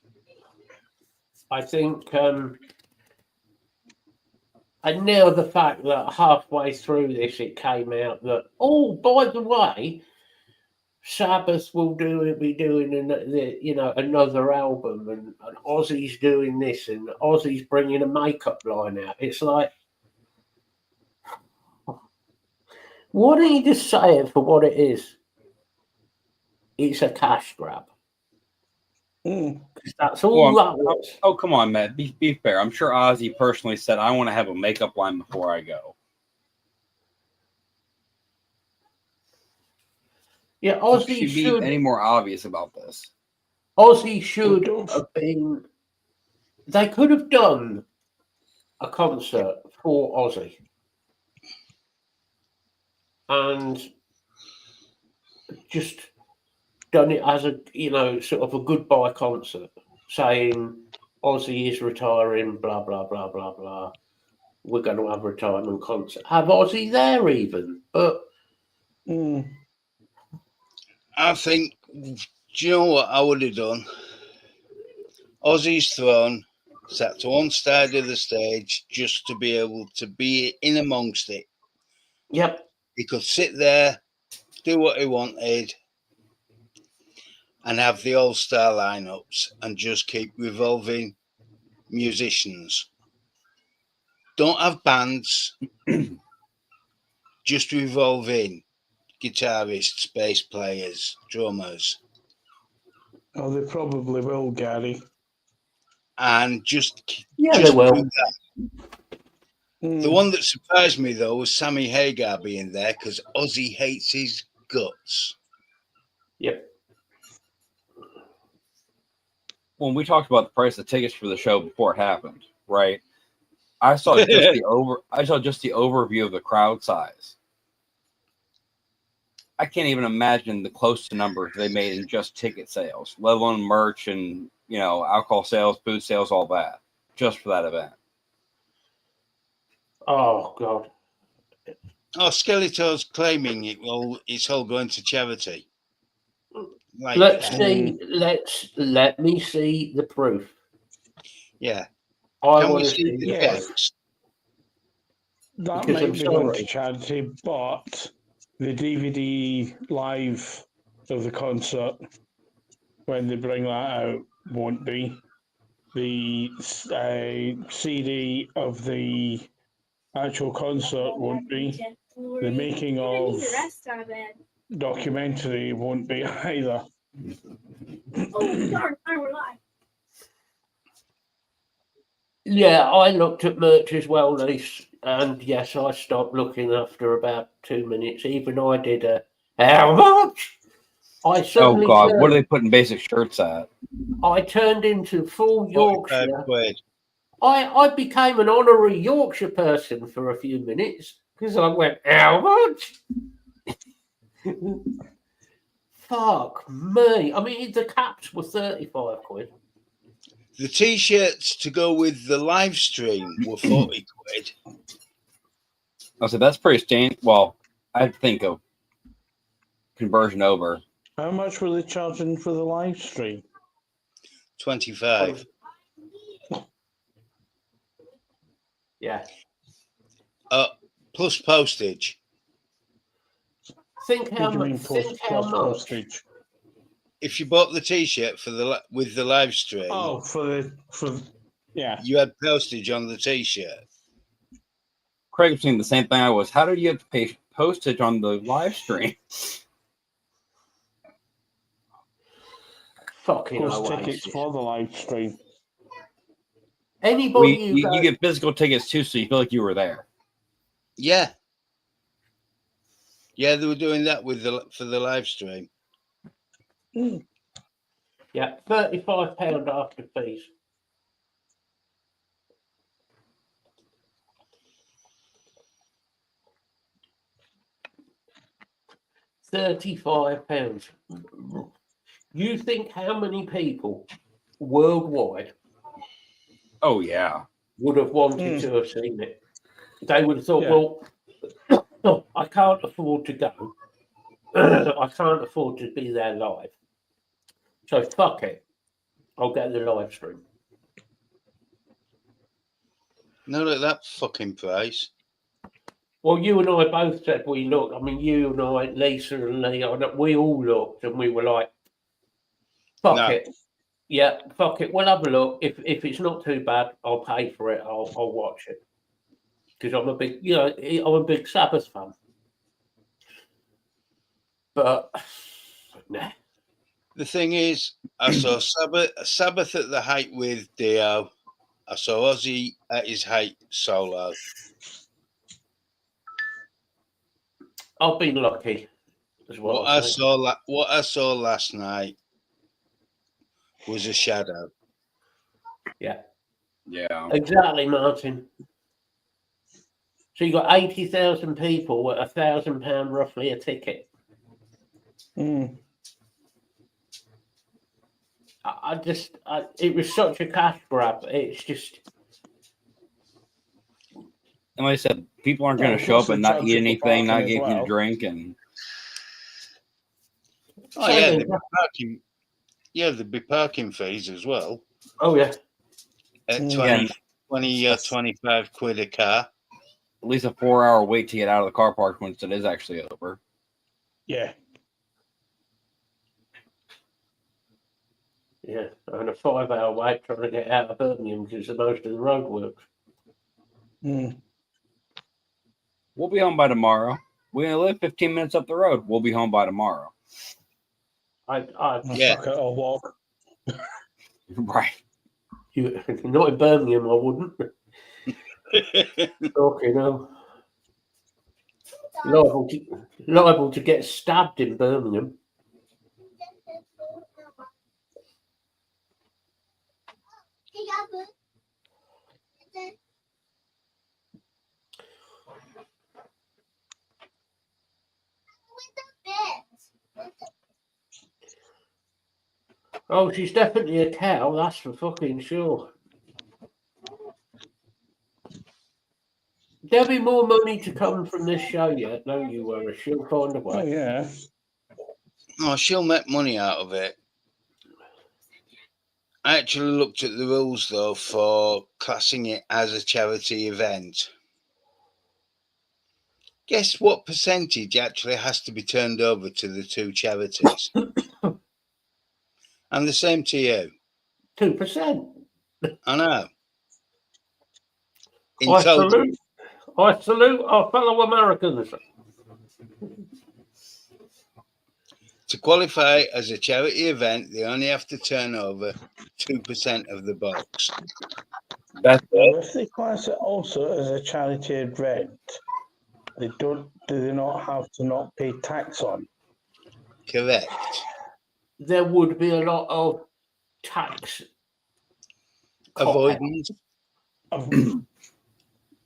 I think, and now the fact that halfway through this it came out that, oh, by the way, Sabbath will be doing another album, and Ozzy's doing this, and Ozzy's bringing a makeup line out. It's like, why don't you just say it for what it is? It's a cash grab. That's all that was. Oh, come on, Matt. Be fair. I'm sure Ozzy personally said, I want to have a makeup line before I go. Yeah, Ozzy should be any more obvious about this. Ozzy should have been. They could have done a concert for Ozzy, and just done it as a sort of a goodbye concert, saying Ozzy is retiring, blah blah blah blah blah. We're going to have a retirement concert. Have Ozzy there even, but. I think, do you know what I would have done? Ozzy's throne, sat to one side of the stage just to be able to be in amongst it. Yep. He could sit there, do what he wanted, and have the all-star lineups and just keep revolving musicians. Don't have bands, just revolving guitarists, bass players, drummers. Oh, they probably will, Gary. And just they will. Do that. The one that surprised me, though, was Sammy Hagar being there because Ozzy hates his guts. Yep. When we talked about the price of tickets for the show before it happened, right? I saw just the overview of the crowd size. I can't even imagine the close to numbers they made in just ticket sales, let alone merch and alcohol sales, food sales, all that, just for that event. Oh God! Oh, Skeleto's claiming it's all going to charity. Like, let me see the proof. Yeah. I Can want we to see the text? That might be going to charity, but the DVD live of the concert, when they bring that out, won't be. The CD of the actual concert won't be. The making of documentary won't be either. Oh, darn, I were live. Yeah, I looked at merch as well, Lise, and yes, I stopped looking after about 2 minutes. Even I did a how much? I suddenly oh God, what are they putting basic shirts at? I turned into full Yorkshire. Quid. I became an honorary Yorkshire person for a few minutes because I went, how much? Fuck me. I mean, the caps were 35 quid. The T-shirts to go with the live stream were 40 quid. I said, that's pretty standard. Well, I'd think of conversion over. How much were they charging for the live stream? 25. Yeah. Plus postage. Think how much. Think how much. Postage. If you bought the T-shirt with the live stream, you had postage on the T-shirt. Craig was saying the same thing I was. How did you have to pay postage on the live stream? Fucking tickets for the live stream. Anybody you get physical tickets too, so you feel like you were there. Yeah. Yeah, they were doing that for the live stream. Yeah, £35 after fees. £35. You think how many people worldwide? Oh yeah, would have wanted to have seen it. They would have thought, well, I can't afford to go. I can't afford to be there live. So fuck it. I'll get the live stream. Not at that fucking price. Well, you and I both said we looked. I mean, you and I, Lisa and Lee, we all looked and we were like, fuck No. it. Yeah, fuck it. We'll have a look. If it's not too bad, I'll pay for it. I'll watch it. Because I'm a big, I'm a big Sabbath fan. But, nah. The thing is, I saw Sabbath at the height with Dio. I saw Ozzy at his height solo. I've been lucky as well. What I saw last night was a shadow. Yeah. Yeah. Exactly, Martin. So you got 80,000 people at £1,000 roughly a ticket. Mm. It was such a cash grab. It's just. And like I said, people aren't going to show up and not eat anything, not get anything to drink, and. Oh yeah, there'd be parking. Yeah, there'd be parking fees as well. Oh yeah. At 20 or 25 quid a car. At least a 4-hour wait to get out of the car park once it is actually over. Yeah. Yeah, and a 5-hour wait trying to get out of Birmingham because of most of the roadworks. Mm. We'll be home by tomorrow. We only live 15 minutes up the road. We'll be home by tomorrow. Yeah. Fuck it, I'll walk. Right. Not in Birmingham, I wouldn't. Okay, no. Liable to get stabbed in Birmingham. Oh, she's definitely a cow, that's for fucking sure. There'll be more money to come from this show yet, don't you worry. She'll find a way. Oh, yeah. Oh, she'll make money out of it. I actually looked at the rules, though, for classing it as a charity event. Guess what percentage actually has to be turned over to the two charities? And the same to you. 2%. I know. I salute our fellow Americans. To qualify as a charity event, they only have to turn over 2% of the box. That's Well, if they class it also as a charity event, do they not have to not pay tax on? Correct. There would be a lot of tax Avoidance.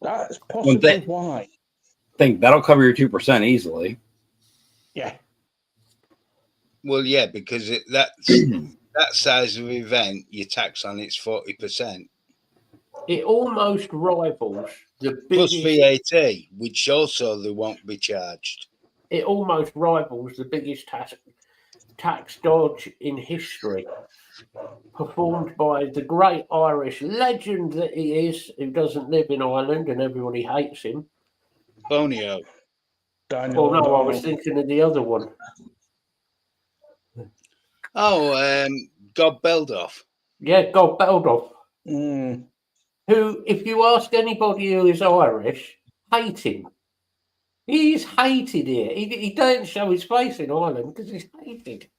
That's possibly why. I think that'll cover your 2% easily. Yeah. Well, yeah, because that size of event, your tax on it's 40%. It almost rivals the Plus biggest. VAT, which also they won't be charged. It almost rivals the biggest tax dodge in history, performed by the great Irish legend that he is, who doesn't live in Ireland and everybody hates him. Bonio. Daniel Oh no, I O'Donnell. was thinking of the other one. Oh, Gob Geldof. Yeah, God Beldoff. Mm. Who, if you ask anybody who is Irish, hate him. He's hated here. He don't show his face in Ireland because he's hated.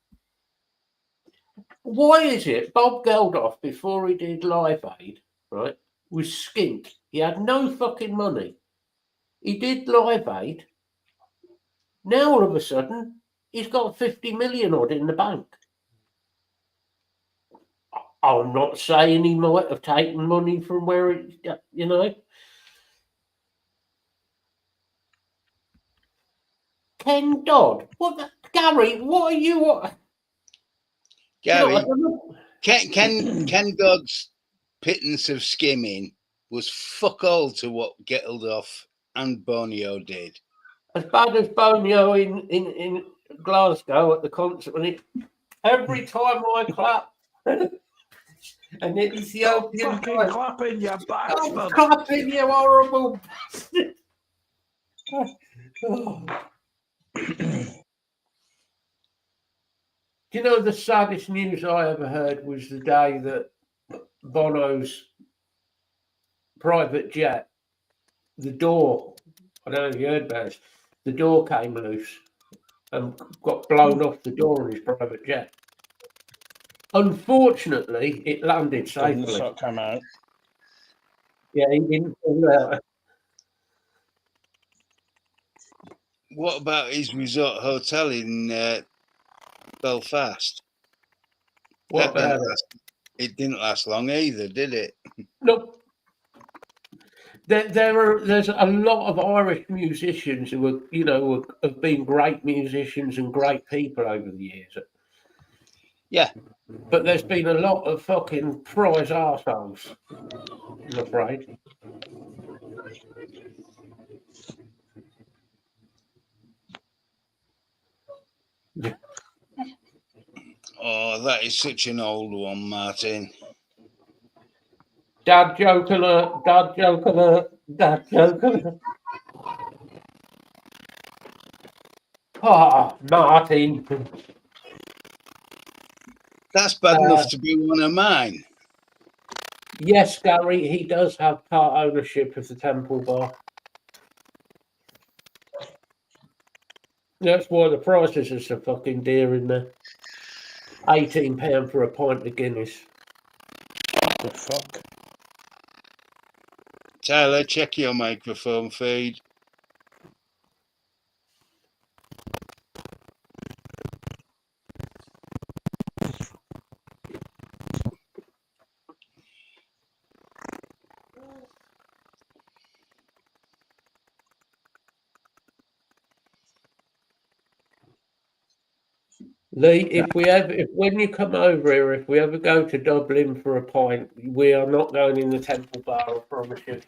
Why is it Bob Geldof, before he did Live Aid, right, was skint? He had no fucking money. He did Live Aid. Now all of a sudden, he's got 50 million odd in the bank. I'm not saying he might have taken money from where it, you know. Ken Dodd. Gary, what are you? Gary, Ken Dodd's pittance of skimming was fuck all to what Geldof and Bonio did. As bad as Bonio in Glasgow at the concert, when every time I clap, An Ethiopian Fucking guy. clapping, you I'm bastard. clapping, you horrible bastard. Oh. Do you know the saddest news I ever heard was the day that Bono's private jet, the door, I don't know if you heard about this, the door came loose and got blown off the door in his private jet. Unfortunately, it landed Didn't safely. suck him out. Yeah, he didn't fall out. What about his resort hotel in Belfast? What about it? It didn't last long either, did it? Nope. There's a lot of Irish musicians who are, have been great musicians and great people over the years. Yeah. But there's been a lot of fucking prize arseholes, I'm afraid. Oh, that is such an old one, Martin. Dad joke alert, dad joke alert, dad joke alert. Ah, Martin. That's bad enough to be one of mine. Yes, Gary, he does have part ownership of the Temple Bar. That's why the prices are so fucking dear in there. £18 for a pint of Guinness. The fuck? Tyler, check your microphone feed. Lee, when you come over here, if we ever go to Dublin for a pint, we are not going in the Temple Bar, I promise you.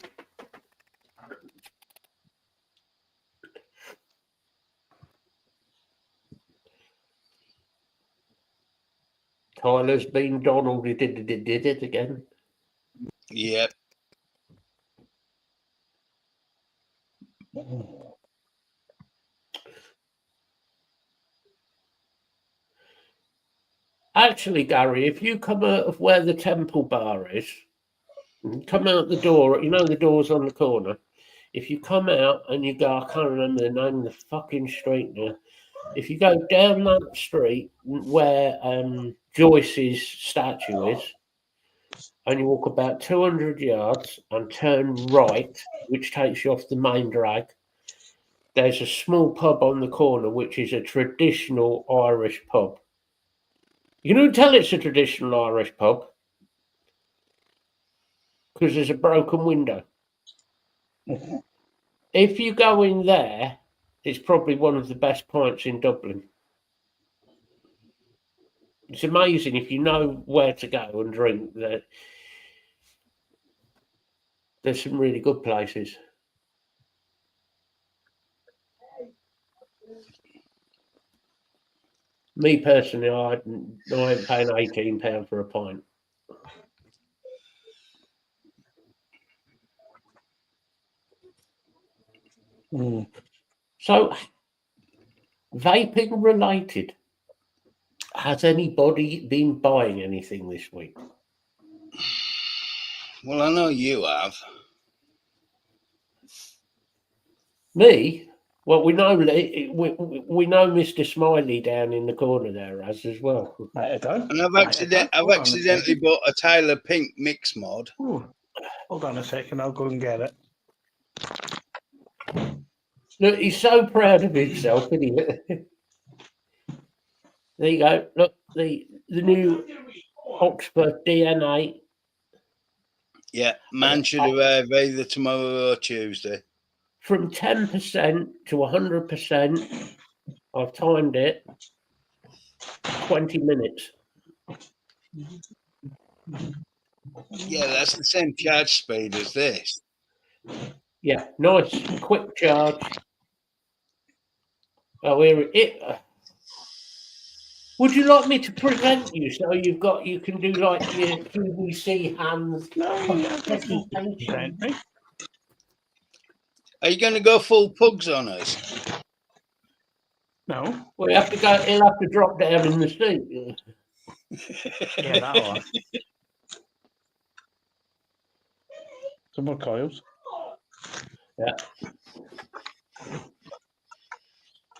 Tyler's been Donald, he did it again. Yep. Actually, Gary, if you come out of where the Temple Bar is, come out the door, the door's on the corner. If you come out and you go, I can't remember the name of the fucking street now. If you go down that street where Joyce's statue is, and you walk about 200 yards and turn right, which takes you off the main drag, there's a small pub on the corner, which is a traditional Irish pub. You can tell it's a traditional Irish pub because there's a broken window. If you go in there, it's probably one of the best pints in Dublin. It's amazing if you know where to go and drink. There's some really good places. Me personally, I ain't paying £18 for a pint. So, vaping related, has anybody been buying anything this week? Well, I know you have. Me? Well, we know Mr. Smiley down in the corner there has as well. And I've accidentally bought a Tyler Pink mix mod. Ooh. Hold on a second, I'll go and get it. Look, he's so proud of himself, isn't he? There you go. Look, the new Oxford DNA. Yeah, man should arrive either tomorrow or Tuesday. From 10% to 100%, I've timed it, 20 minutes. Yeah, that's the same charge speed as this. Yeah, nice, quick charge. Oh, here it. Would you like me to present you so you can do like your QVC hands presentation? Are you going to go full pugs on us? No. Well, he'll have to drop down in the seat. Yeah, that'll. Some more coils. Yeah.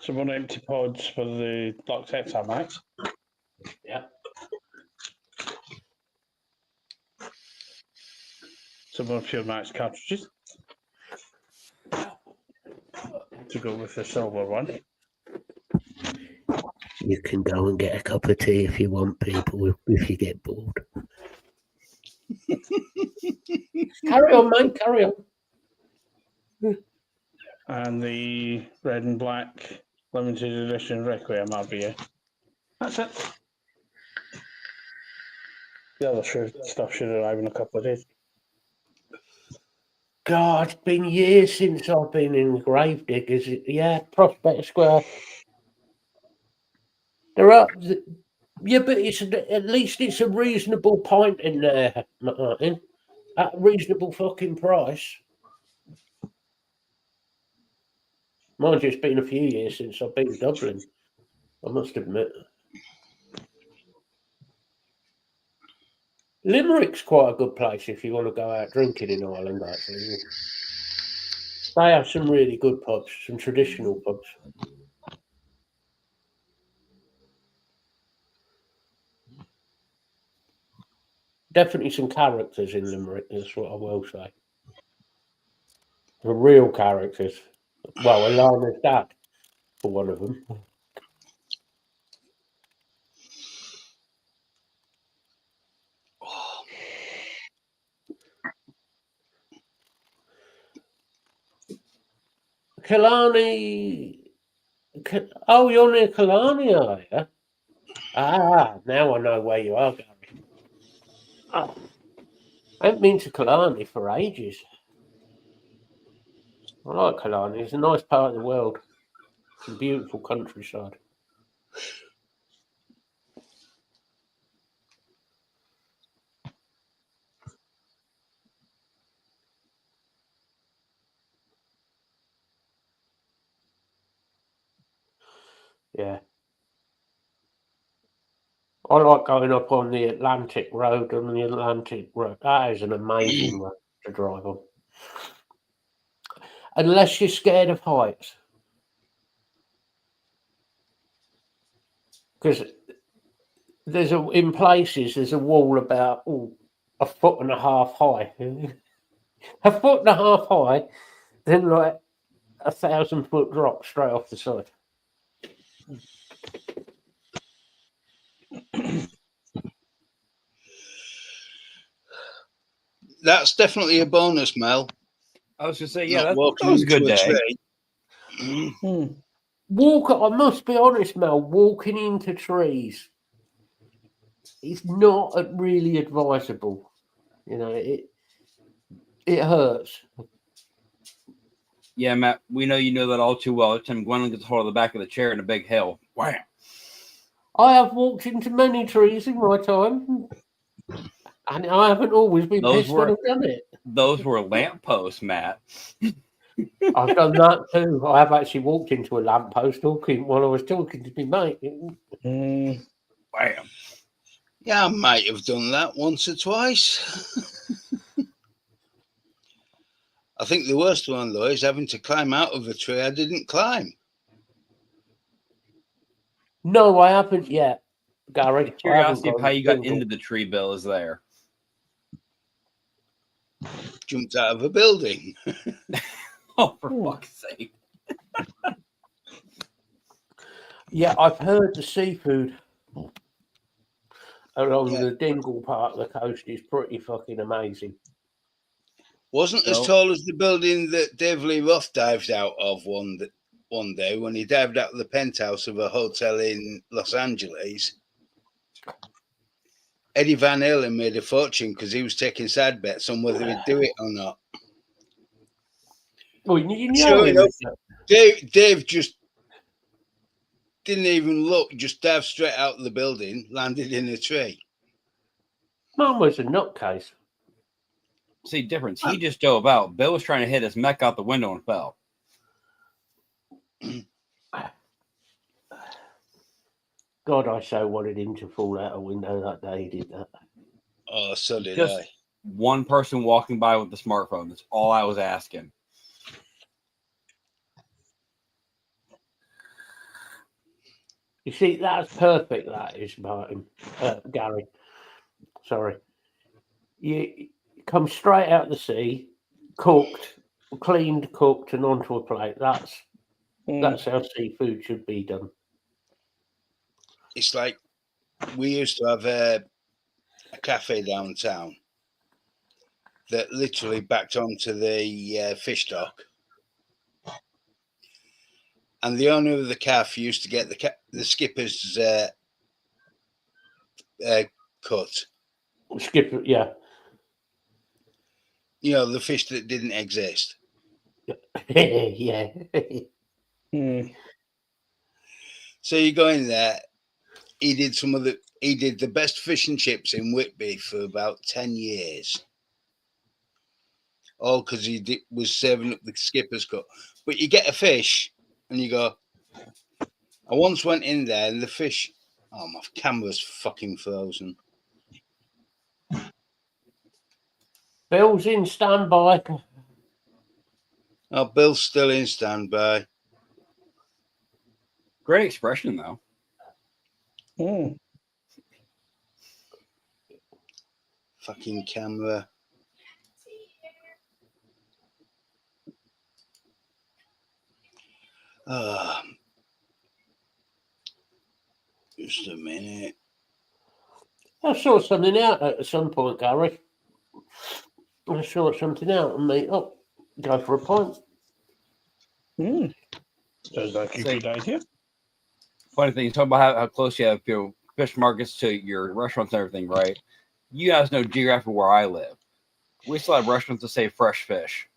Some more empty pods for the Doc Texar Max. Yeah. Some more Pure Max cartridges to go with the silver one. You can go and get a cup of tea if you want, people, if you get bored. Carry on, mate, carry on. And the red and black limited edition Requiem RVA. That's it. The other stuff should arrive in a couple of days. God, it's been years since I've been in Gravediggers. Yeah, Prospect Square. There are, yeah, but at least it's a reasonable pint in there, Martin. At a reasonable fucking price. Mind you, it's been a few years since I've been to Dublin, I must admit. Limerick's quite a good place if you want to go out drinking in Ireland, actually. They have some really good pubs, some traditional pubs. Definitely some characters in Limerick, that's what I will say. The real characters. Well, Alana's dad, for one of them. Killarney. Oh, you're near Killarney, are you? Ah, now I know where you are, Gary. Oh, I haven't been to Killarney for ages. I like Killarney. It's a nice part of the world. It's a beautiful countryside. Yeah. I like going up on the Atlantic Road and the Atlantic Road. That is an amazing road to drive on. Unless you're scared of heights. Because in places there's a wall about a foot and a half high. A foot and a half high, then like 1,000-foot drop straight off the side. That's definitely a bonus, Mel. I was going to say, yeah, Not that was a good day. I must be honest, Mel, walking into trees is not really advisable. You know, it hurts. Yeah, Matt, we know you know that all too well. Every time Gwendolyn gets hold of the back of the chair in a big hill, wham! I have walked into many trees in my time, and I haven't always been pissed when I've done it. Those were lampposts, Matt. I've done that too. I have actually walked into a lamppost while I was talking to my mate. Bam. Yeah, I might have done that once or twice. I think the worst one, though, is having to climb out of a tree I didn't climb. No, I haven't yet, Gary. Curiosity of how you got into the tree, Bill, is there. Jumped out of a building. Oh, for fuck's sake. Yeah, I've heard the seafood along the Dingle part of the coast is pretty fucking amazing. Wasn't as tall as the building that Dave Lee Roth dived out of one day when he dived out of the penthouse of a hotel in Los Angeles. Eddie Van Halen made a fortune because he was taking side bets on whether he'd do it or not. Well, you know, sure enough, Dave just didn't even look, just dived straight out of the building, landed in a tree. Mum was a nutcase. See, difference. He just dove out. Bill was trying to hit his mech out the window and fell. God, I so wanted him to fall out a window that day he did that. Oh, so did Just I. one person walking by with the smartphone. That's all I was asking. You see, that's perfect, that is, Martin. Gary. Sorry. You come straight out the sea, cooked, cleaned, cooked, and onto a plate. That's how seafood should be done. It's like we used to have a cafe downtown that literally backed onto the fish dock. And the owner of the cafe used to get the skipper's cut. Skipper, yeah. You know, the fish that didn't exist. Yeah. So you go in there. He did the best fish and chips in Whitby for about 10 years. All because he was serving up the skipper's cut. But you get a fish and you go, I once went in there and the fish, oh, my camera's fucking frozen. Bill's in standby. Oh, Bill's still in standby. Great expression, though. Fucking camera. Just a minute. I saw something out at some point, Gary. I saw something out and meet up. Go for a pint. Sounds like a good idea. Funny thing, you talk about how close you have your fish markets to your restaurants and everything, right? You guys know geographically where I live. We still have restaurants that say fresh fish.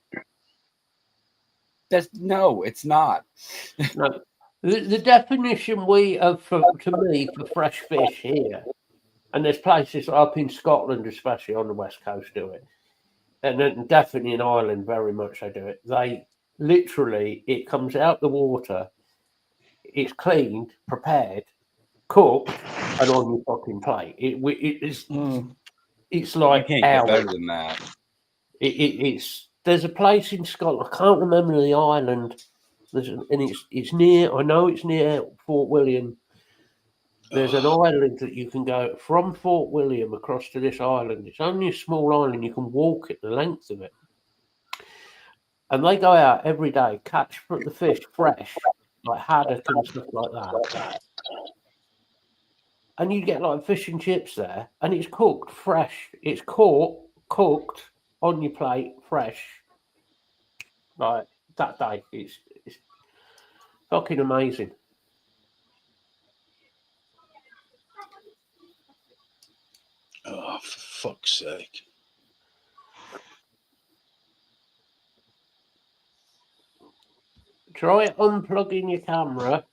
No, it's not. No. The definition we have, to me, for fresh fish here, and there's places up in Scotland, especially on the west coast, do it, and then definitely in Ireland, very much they do it. They literally, it comes out the water, it's cleaned, prepared, cooked, and on your fucking plate. It's like You can't get better than that. There's a place in Scotland. I can't remember the island. It's near. I know it's near Fort William. There's an island that you can go from Fort William across to this island. It's only a small island. You can walk it the length of it. And they go out every day, catch the fish fresh, like haddock and stuff like that. And you get like fish and chips there, and it's cooked fresh. It's caught, cooked on your plate, fresh. Like that day, it's fucking amazing. Oh, for fuck's sake. Try unplugging your camera.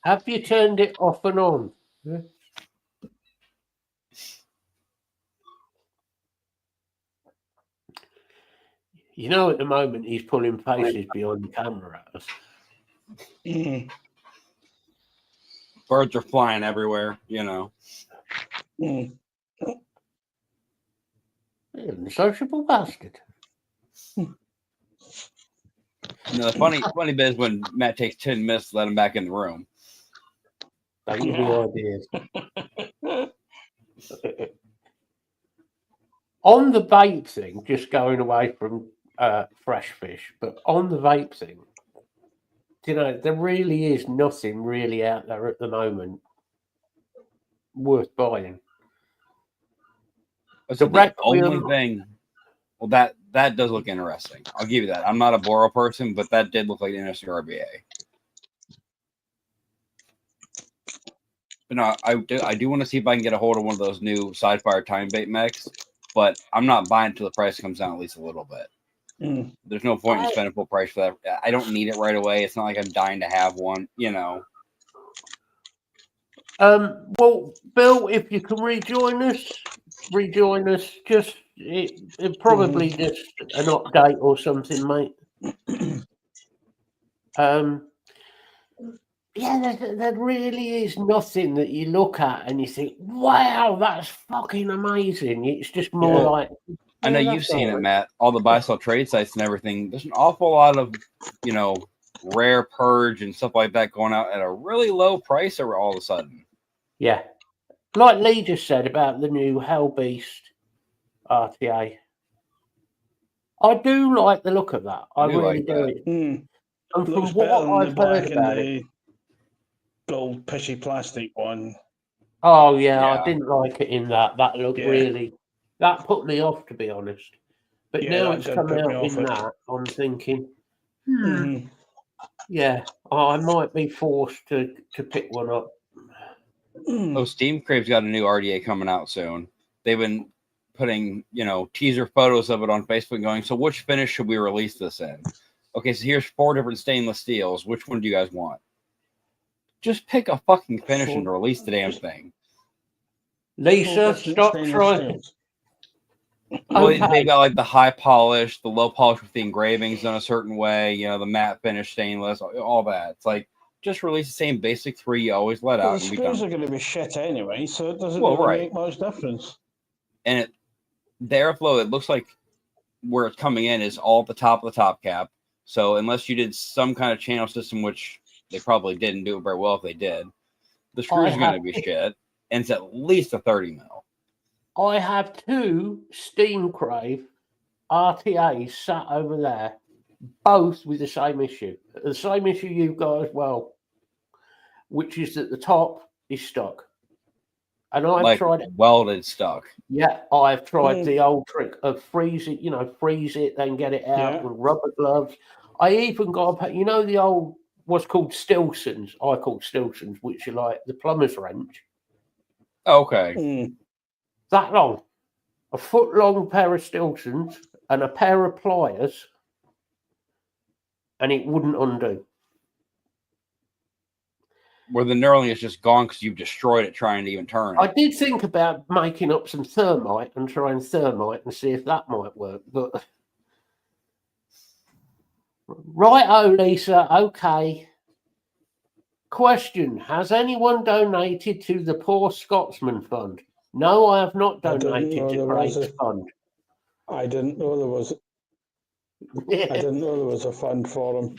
Have you turned it off and on? Yeah. You know, at the moment, he's pulling faces behind the camera at us. Birds are flying everywhere, you know. Unsociable bastard. You know, the funny bit is when Matt takes 10 minutes to let him back in the room. Don't give me ideas. On the vape thing, just going away from fresh fish, but on the vape thing, you know, there really is nothing really out there at the moment worth buying. The only thing, well, that does look interesting. I'll give you that. I'm not a Boro person, but that did look like an interesting RBA. But no, I do want to see if I can get a hold of one of those new Sidefire time bait mechs, but I'm not buying until the price comes down at least a little bit. There's no point in spending full price for that. I don't need it right away. It's not like I'm dying to have one, you know. Well, Bill, if you can rejoin us. Just it probably just an update or something, mate. Yeah, there really is nothing that you look at and you think, wow, that's fucking amazing. It's just more like. I know you've seen it, Matt. All the buy-sell trade sites and everything. There's an awful lot of, rare purge and stuff like that going out at a really low price all of a sudden. Yeah. Like Lee just said about the new Hellbeast RTA. I do like the look of that. I really do. And from what I've heard about it, gold pitchy plastic one. Oh yeah, I didn't like it in that. That looked really. That put me off, to be honest. But now it's come out in that, I'm thinking, yeah, I might be forced to pick one up. Oh, Steam Crave's got a new RDA coming out soon. They've been putting, teaser photos of it on Facebook going, so which finish should we release this in? Okay, so here's 4 different stainless steels. Which one do you guys want? Just pick a fucking finish and release the damn thing. Lisa, stop trying. Well, they got like the high polish, the low polish with the engravings done a certain way, the matte finish stainless, all that. It's like, just release the same basic 3 you always let out. The screws are going to be shit anyway, so it doesn't make much difference. And the airflow, it looks like where it's coming in is all at the top of the top cap. So unless you did some kind of channel system, which they probably didn't do it very well if they did, the screws are going to be shit. And it's at least a 30 mil. I have 2 Steam Crave RTAs sat over there, both with the same issue. The same issue you've got as well, which is that the top is stuck. And I've tried it. Welded stuck. Yeah, I've tried the old trick of freeze it, then get it out with rubber gloves. I even got, the old, what's called Stilsons. I call Stilsons, which are like the plumber's wrench. Okay. That long, a foot long pair of Stilsons and a pair of pliers, and it wouldn't undo. Where the knurling is just gone because you've destroyed it trying to even turn. I did think about making up some thermite and trying thermite and see if that might work, but right-o, Lisa. Okay. Question: has anyone donated to the Poor Scotsman Fund? No, I have not donated to Craig's fund. I didn't know there was. I didn't know there was a fund for him.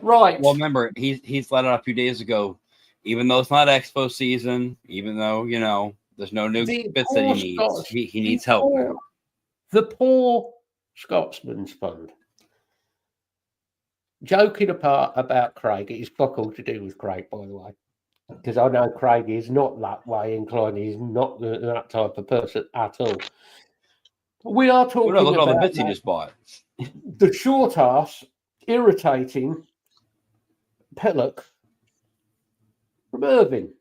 Right. Well, remember, he's let out a few days ago. Even though it's not Expo season, even though there's no new bits that he needs, he needs help now. The Poor Scotsman's Fund. Joking apart about Craig, it's fuck all to do with Craig, by the way. Because I know Craig is not that way inclined. He's not that type of person at all. We are talking look at all the about bits he just bought. The short ass, irritating pillock from Irving,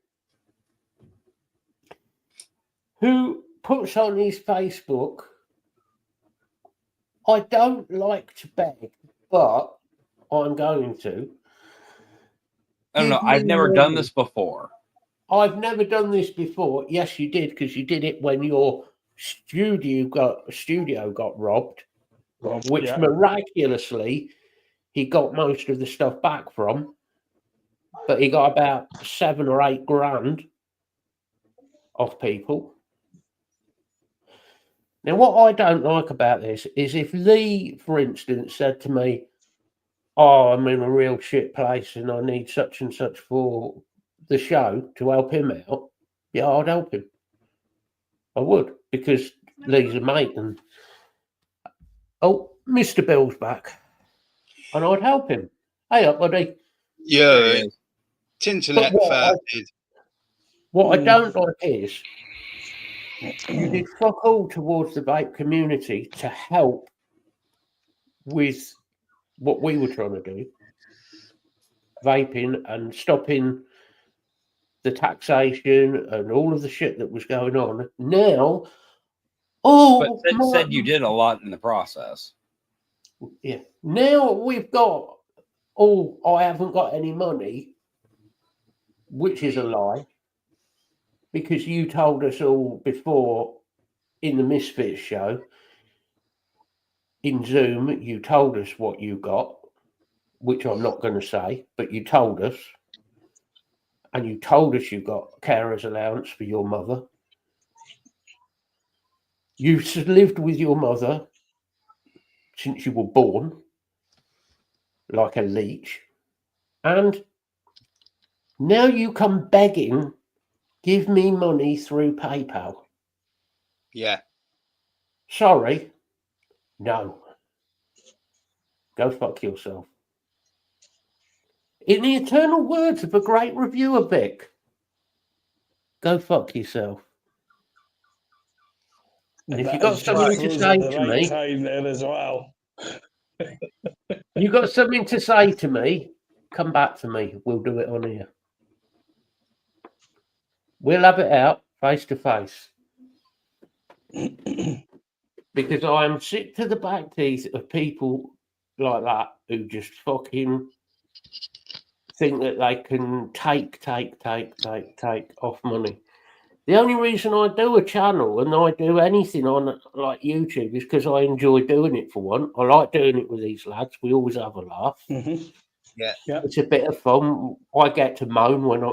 who puts on his Facebook, I don't like to beg, but I'm going to. I don't know. I've never done this before. I've never done this before. Yes, you did, because you did it when your studio got robbed, which miraculously he got most of the stuff back from, but he got about 7 or 8 grand off people. Now, what I don't like about this is if Lee, for instance, said to me, "Oh, I'm in a real shit place and I need such and such for the show to help him out," yeah, I'd help him. I would, because Lee's a mate. And Mr. Bill's back, and I'd help him. Hey up, buddy. Yeah, internet farted. What I don't like is you did fuck all towards the vape community to help with what we were trying to do, vaping and stopping the taxation and all of the shit that was going on. Now, but said you did a lot in the process. Yeah. Now we've got, oh, I haven't got any money, which is a lie, because you told us all before in the Misfits show, in Zoom, you told us what you got, which I'm not going to say, but you told us. And you told us you got carer's allowance for your mother. You've lived with your mother since you were born, like a leech. And now you come begging, give me money through PayPal. Yeah. Sorry. No. Go fuck yourself. In the eternal words of a great reviewer, Vic, go fuck yourself. And if you've got something to say to me, time there as well. you got something to say to me, come back to me. We'll do it on here. We'll have it out face to face. Because I am sick to the back teeth of people like that who just fucking think that they can take off money. The only reason I do a channel and I do anything on like YouTube is because I enjoy doing it for one. I like doing it with these lads. We always have a laugh. Mm-hmm. Yeah. It's a bit of fun. I get to moan when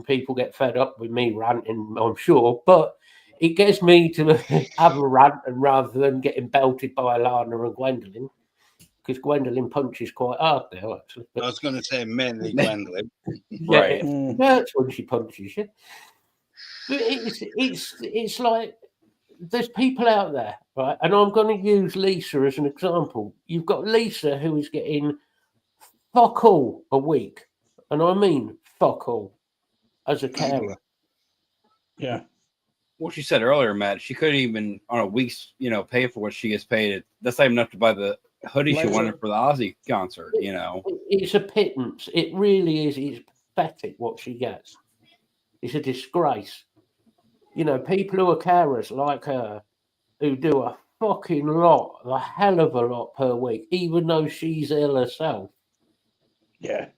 people get fed up with me ranting, I'm sure, but it gets me to have a rant, and rather than getting belted by Alana and Gwendolyn, because Gwendolyn punches quite hard now, actually. I was going to say mainly Gwendolyn. Yeah, Right. it hurts when she punches you. But it's like there's people out there, right? And I'm going to use Lisa as an example. You've got Lisa who is getting fuck all a week, and I mean fuck all, as a carer. Yeah. What you said earlier, Matt, she couldn't even on a week's, pay for what she gets paid. That's not even enough to buy the hoodie she wanted for the Ozzy concert. It's a pittance. It really is. It's pathetic what she gets. It's a disgrace. People who are carers like her, who do a fucking lot, a hell of a lot per week, even though she's ill herself. Yeah.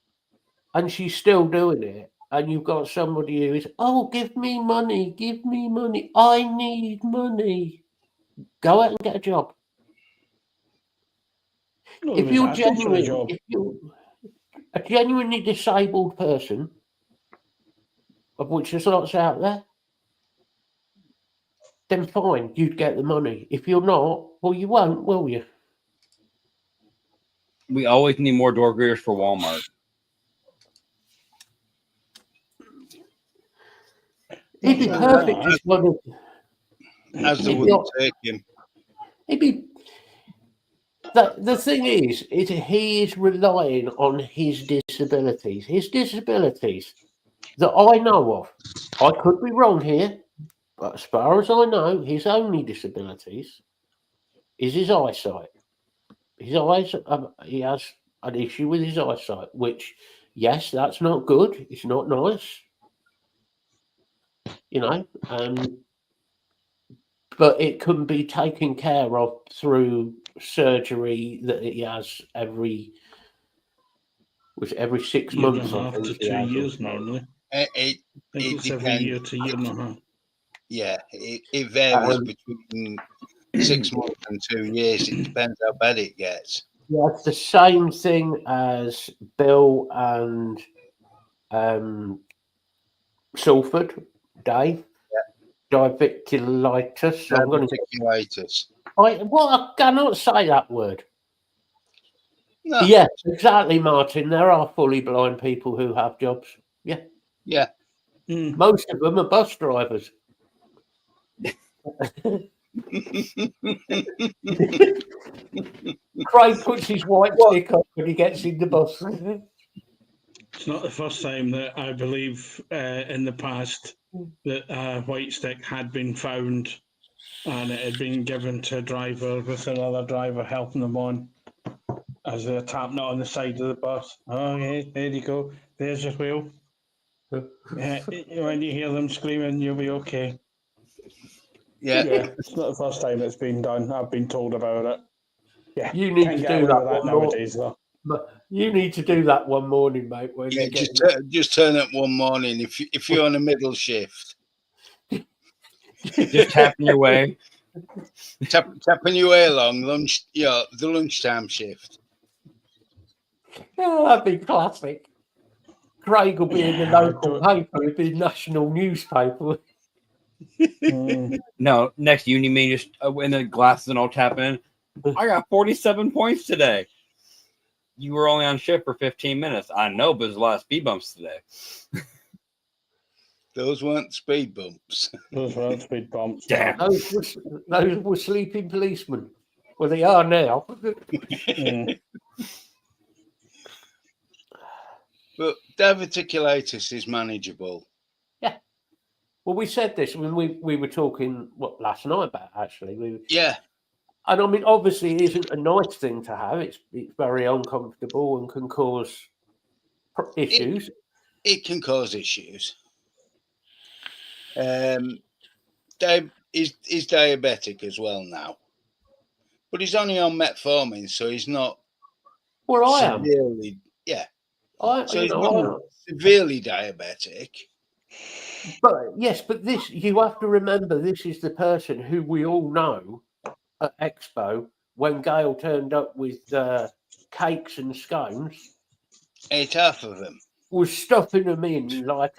And she's still doing it. And you've got somebody who is, oh, give me money. I need money. Go out and get a job. No, If you're asking for a genuine, job. if you're a genuinely disabled person, of which there's lots out there, then fine, you'd get the money. If you're not, well, you won't, will you? We always need more door greeters for Walmart. He'd be perfect as one of. As they wouldn't take him. He'd be. The thing is he is relying on his disabilities. His disabilities that I know of. I could be wrong here, but as far as I know, his only disabilities is his eyesight. His eyes, he has an issue with his eyesight, which, yes, that's not good. It's not nice. But it can be taken care of through surgery that he has every 6 months. I think, to 2 years normally. It it's every year to year and a half. Yeah, it varies between 6 months and 2 years. It depends how bad it gets. Yeah, it's the same thing as Bill and Salford, Dave. Diverticulitis. Diverticulitis. I cannot say that word. No. Yes, exactly, Martin. There are fully blind people who have jobs. Yeah. Yeah. Most of them are bus drivers. Craig puts his white stick up when he gets in the bus. It's not the first time that I believe in the past that a white stick had been found and it had been given to a driver with another driver helping them on as they're tapping it on the side of the bus. Okay, there you go. There's your wheel. When you hear them screaming, you'll be okay. Yeah, it's not the first time it's been done. I've been told about it. Yeah, You need can't to get do away that with that one more. nowadays, though. You need to do that one morning, mate. When Yeah, you get just turn up one morning if you're on a middle shift, Just tapping your way. tapping your way along the lunchtime shift. Oh, that'd be classic. Craig will be in the local paper, it'd be national newspaper. No, next you need me just in the glasses and I'll tap in. I got 47 points today. You were only on shift for 15 minutes. I know, but there's a lot of speed bumps today. Those weren't speed bumps. Those weren't speed bumps. Damn. Those were sleeping policemen. Well, they are now. But diverticulitis is manageable. Yeah. Well, we said this when we were talking last night about actually. Yeah. And I mean, obviously, it isn't a nice thing to have. It's very uncomfortable and can cause issues. It can cause issues. Dave is diabetic as well now, but he's only on metformin, so he's not. Well, I am. Severely, yeah. So he's not severely diabetic. But yes, but you have to remember, this is the person who we all know at Expo when Gail turned up with cakes and scones. Ate half of them. Was stuffing them in like.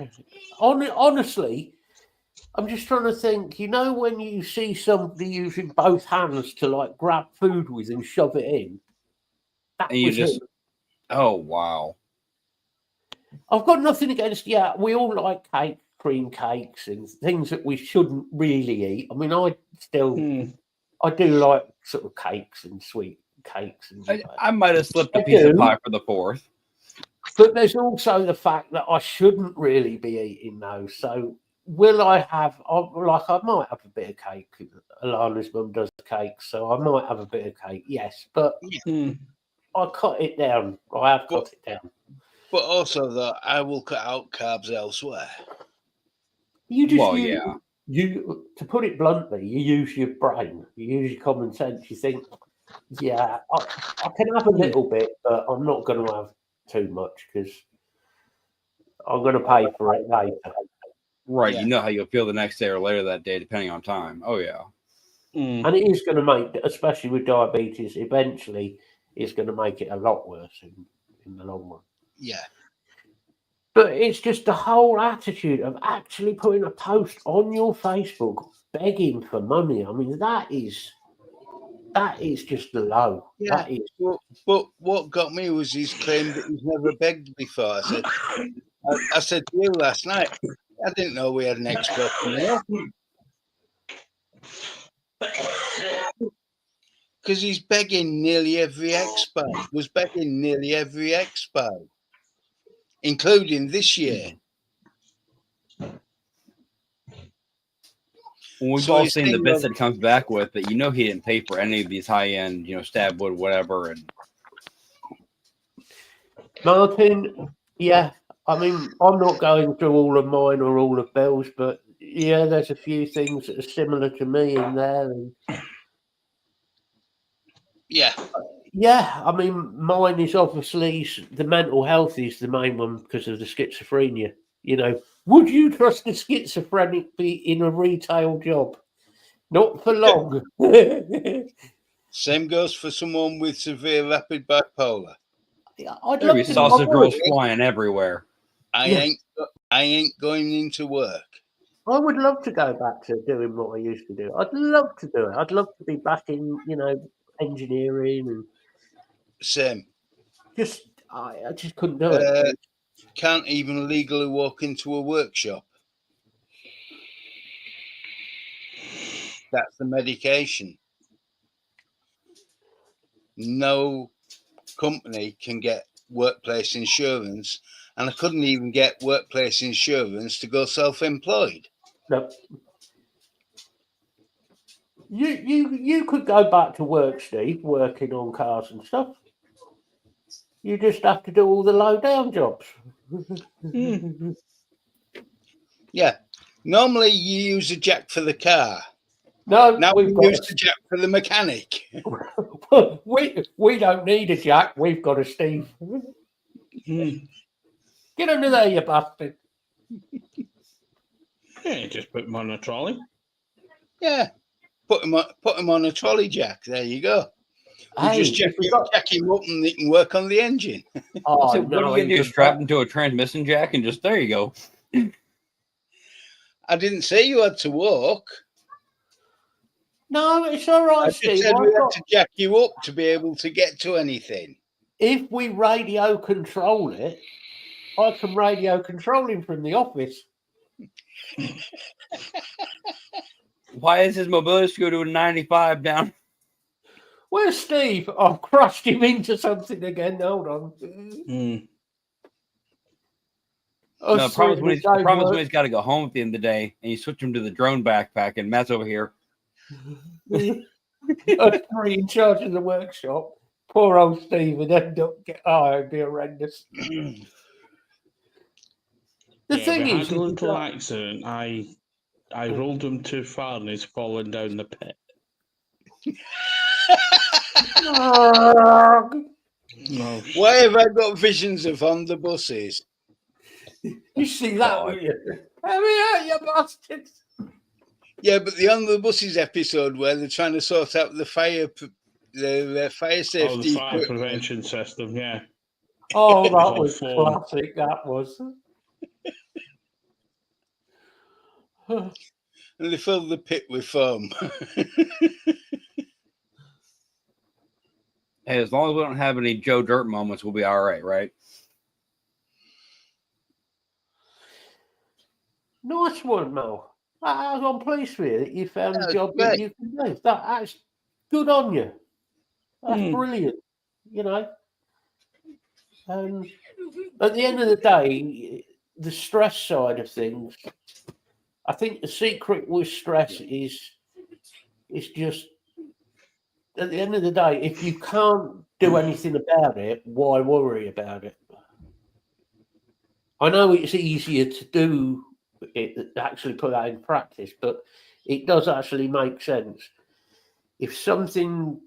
Honestly, I'm just trying to think. You know, when you see somebody using both hands to like grab food with and shove it in. That And you was just. him. Oh, wow. I've got nothing against. Yeah, we all like cream cakes and things that we shouldn't really eat. I mean, I do like sort of cakes and sweet cakes. And I might have slipped a piece of pie for the 4th. But there's also the fact that I shouldn't really be eating those. So will I have, I might have a bit of cake. Alana's mum does cakes, so I might have a bit of cake, yes. But I cut it down. I have cut it down. But also, though, I will cut out carbs elsewhere. You just you to put it bluntly, you use your brain, you use your common sense. You think, yeah, I can have a little bit, but I'm not going to have too much because I'm going to pay for it later. Right, you know how you'll feel the next day or later that day, depending on time. Oh, yeah. And it is going to make, especially with diabetes, eventually it's going to make it a lot worse in the long run. Yeah. But it's just the whole attitude of actually putting a post on your Facebook begging for money. I mean, that is just low. Yeah. That is. But what got me was his claim that he's never begged before. I said to you last night, I didn't know we had an expo coming up. Because he's begging nearly every expo. Was begging nearly every expo, including this year. Well, we've all seen the bits that comes back with, but he didn't pay for any of these high-end, stab wood, whatever. And Martin, yeah, I mean, I'm not going through all of mine or all of Bill's, but yeah, there's a few things that are similar to me in there. And yeah, I mean, mine is obviously the mental health is the main one because of the schizophrenia. Would you trust a schizophrenic be in a retail job? Not for long. Same goes for someone with severe rapid bipolar. There'll be sausage rolls flying everywhere. I ain't going into work. I would love to go back to doing what I used to do. I'd love to do it. I'd love to be back in, engineering and same. I just couldn't do it. Can't even legally walk into a workshop. That's the medication. No company can get workplace insurance, and I couldn't even get workplace insurance to go self-employed. No. You could go back to work, Steve, working on cars and stuff. You just have to do all the low down jobs. Yeah. Normally you use a jack for the car. No, now we use the jack for the mechanic. we don't need a Jack. We've got a Steve. Get under there, you bastard. Yeah, just put him on a trolley. Yeah. Put him on a trolley, Jack. There you go. We Hey, just jack him up and he can work on the engine. Oh, So what do you do? Strap him to a transmission jack and just there you go. I didn't say you had to walk. No, it's all right, I just Steve. said we had to jack you up to be able to get to anything. If we radio control it, I can radio control him from the office. Why is his mobility scooter 95 down? Where's Steve? I've crushed him into something again. Hold on. No, the problem is when he's got to go home at the end of the day and you switch him to the drone backpack and Matt's over here. Us three in charge of the workshop. Poor old Steve would end up it'd be horrendous. The thing we is, had a little accident. I rolled him too far and he's fallen down the pit. No. Why have I got visions of on the buses? You see that, will you? Let me out, you bastards! Yeah, but the on the buses episode where they're trying to sort out the fire safety. Oh, the fire prevention system, yeah. Oh, that was classic. That was. And they filled the pit with foam. Hey, as long as we don't have any Joe Dirt moments, we'll be all right? Nice one, Mel. I'm pleased with you that you found a job that you can do. That's good on you. That's brilliant. You know. At the end of the day, the stress side of things, I think the secret with stress is just, at the end of the day, if you can't do anything about it, why worry about it? I know it's easier to do it, actually put that in practice, but it does actually make sense. If something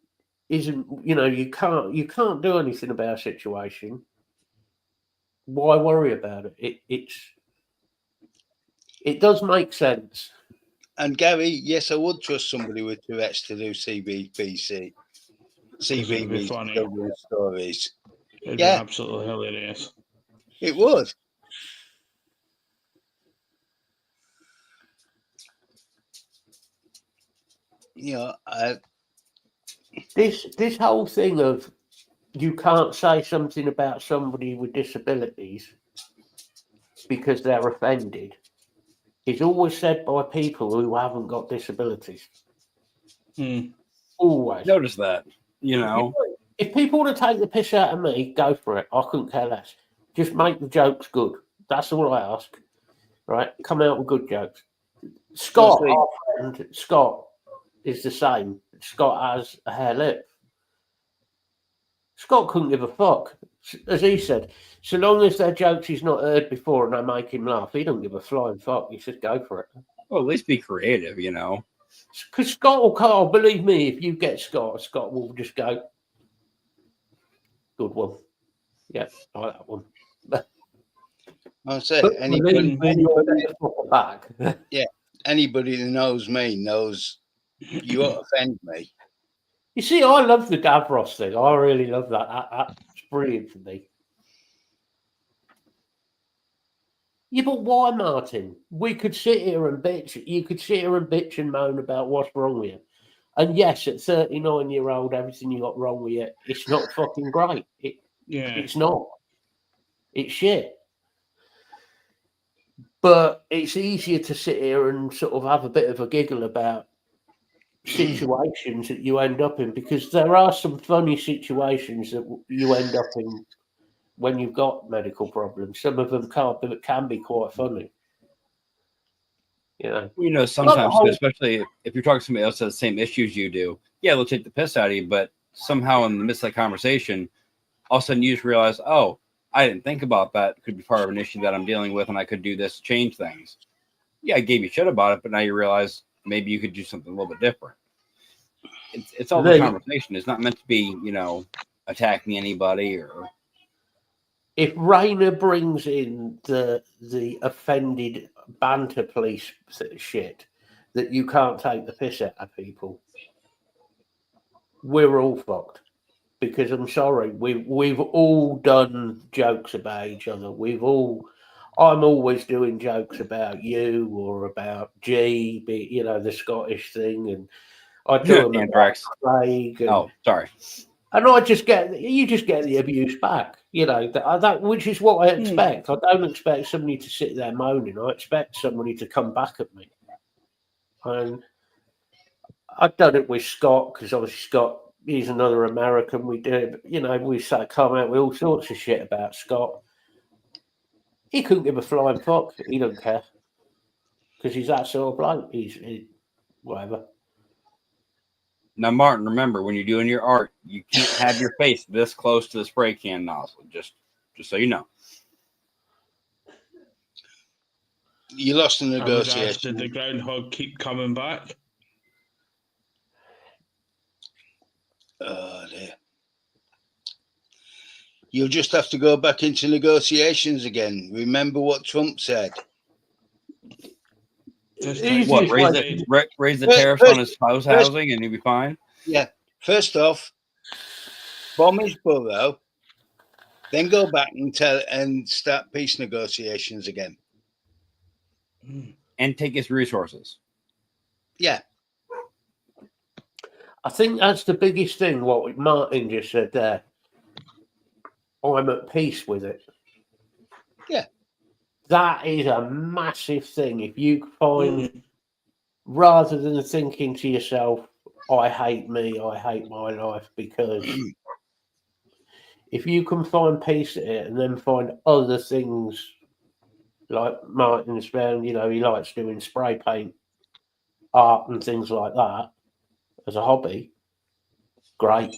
isn't, you can't do anything about a situation, why worry about it? It does make sense. And Gary, yes, I would trust somebody with Tourette's to do CBBC stories. It'd be absolutely hilarious. It would. This whole thing of you can't say something about somebody with disabilities because they're offended is always said by people who haven't got disabilities. Always. Notice that, If people want to take the piss out of me, go for it. I couldn't care less. Just make the jokes good. That's all I ask. Right? Come out with good jokes. Scott, our friend, Scott, is the same. Scott has a hair lip. Scott couldn't give a fuck. As he said, so long as their jokes he's not heard before and they make him laugh, he don't give a flying fuck. He says, go for it. Well, at least be creative, Because Scott will call, believe me, if you get Scott will just go, good one. Yeah, I like that one. I said, anybody that knows me knows you won't offend me. You see, I love the Davros thing. I really love that. That's brilliant for me. Yeah, but why, Martin? We could sit here and bitch. You could sit here and bitch and moan about what's wrong with you. And yes, at 39-year-old, everything you got wrong with you, it's not fucking great. It's not. It's shit. But it's easier to sit here and sort of have a bit of a giggle about situations that you end up in, because there are some funny situations that you end up in when you've got medical problems. Some of them can be quite funny. Sometimes, especially if you're talking to somebody else that has the same issues you do, they'll take the piss out of you, but somehow in the midst of the conversation, all of a sudden you just realize, oh, I didn't think about that. It could be part of an issue that I'm dealing with, and I could do this to change things. Yeah, I gave you shit about it, but now you realize maybe you could do something a little bit different. it's all the conversation. It's not meant to be, attacking anybody or. If Rayner brings in the offended banter police shit that you can't take the piss out of people, we're all fucked. Because I'm sorry, we've all done jokes about each other. I'm always doing jokes about you or about G, the Scottish thing, and I do them about Craig. And, sorry. And you just get the abuse back, that which is what I expect. I don't expect somebody to sit there moaning. I expect somebody to come back at me. And I've done it with Scott because obviously Scott, he's another American. We do, we come out with all sorts of shit about Scott. He couldn't give a flying fuck. He don't care because he's that sort of bloke. He's whatever. Now, Martin, remember when you're doing your art, you can't have your face this close to the spray can nozzle. Just so you know. You lost the negotiation. Did the groundhog keep coming back? Oh dear. You'll just have to go back into negotiations again. Remember what Trump said. What? Raise the tariffs on his housing, and he'll be fine. Yeah. First off, bomb his borough, then go back and start peace negotiations again, and take his resources. Yeah. I think that's the biggest thing. What Martin just said there. I'm at peace with it. Yeah. That is a massive thing. If you find, rather than thinking to yourself, I hate me, I hate my life, because if you can find peace in it and then find other things, like Martin's found, he likes doing spray paint, art and things like that as a hobby, great.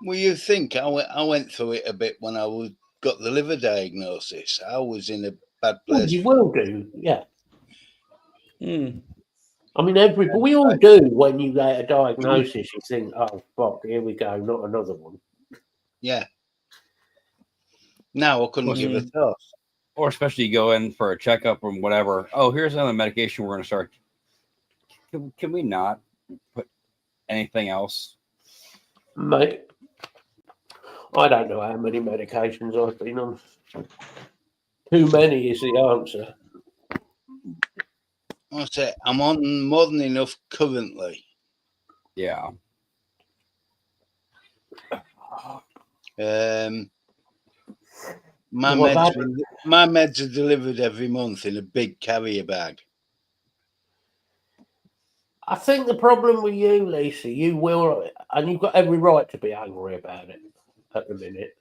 Well, you think I went through it a bit when I got the liver diagnosis. I was in a bad place. Well, you will do, yeah. I mean, we all do when you get a diagnosis. You think, "Oh fuck, here we go, not another one." Yeah. Now I couldn't give a toss. Or especially you go in for a checkup or whatever. Oh, here's another medication we're going to start. Can we not put anything else? Mate, I don't know how many medications I've been on. Too many is the answer. That's it. I'm on more than enough currently. Yeah. My meds are delivered every month in a big carrier bag. I think the problem with you, Lisa, you will, and you've got every right to be angry about it at the minute,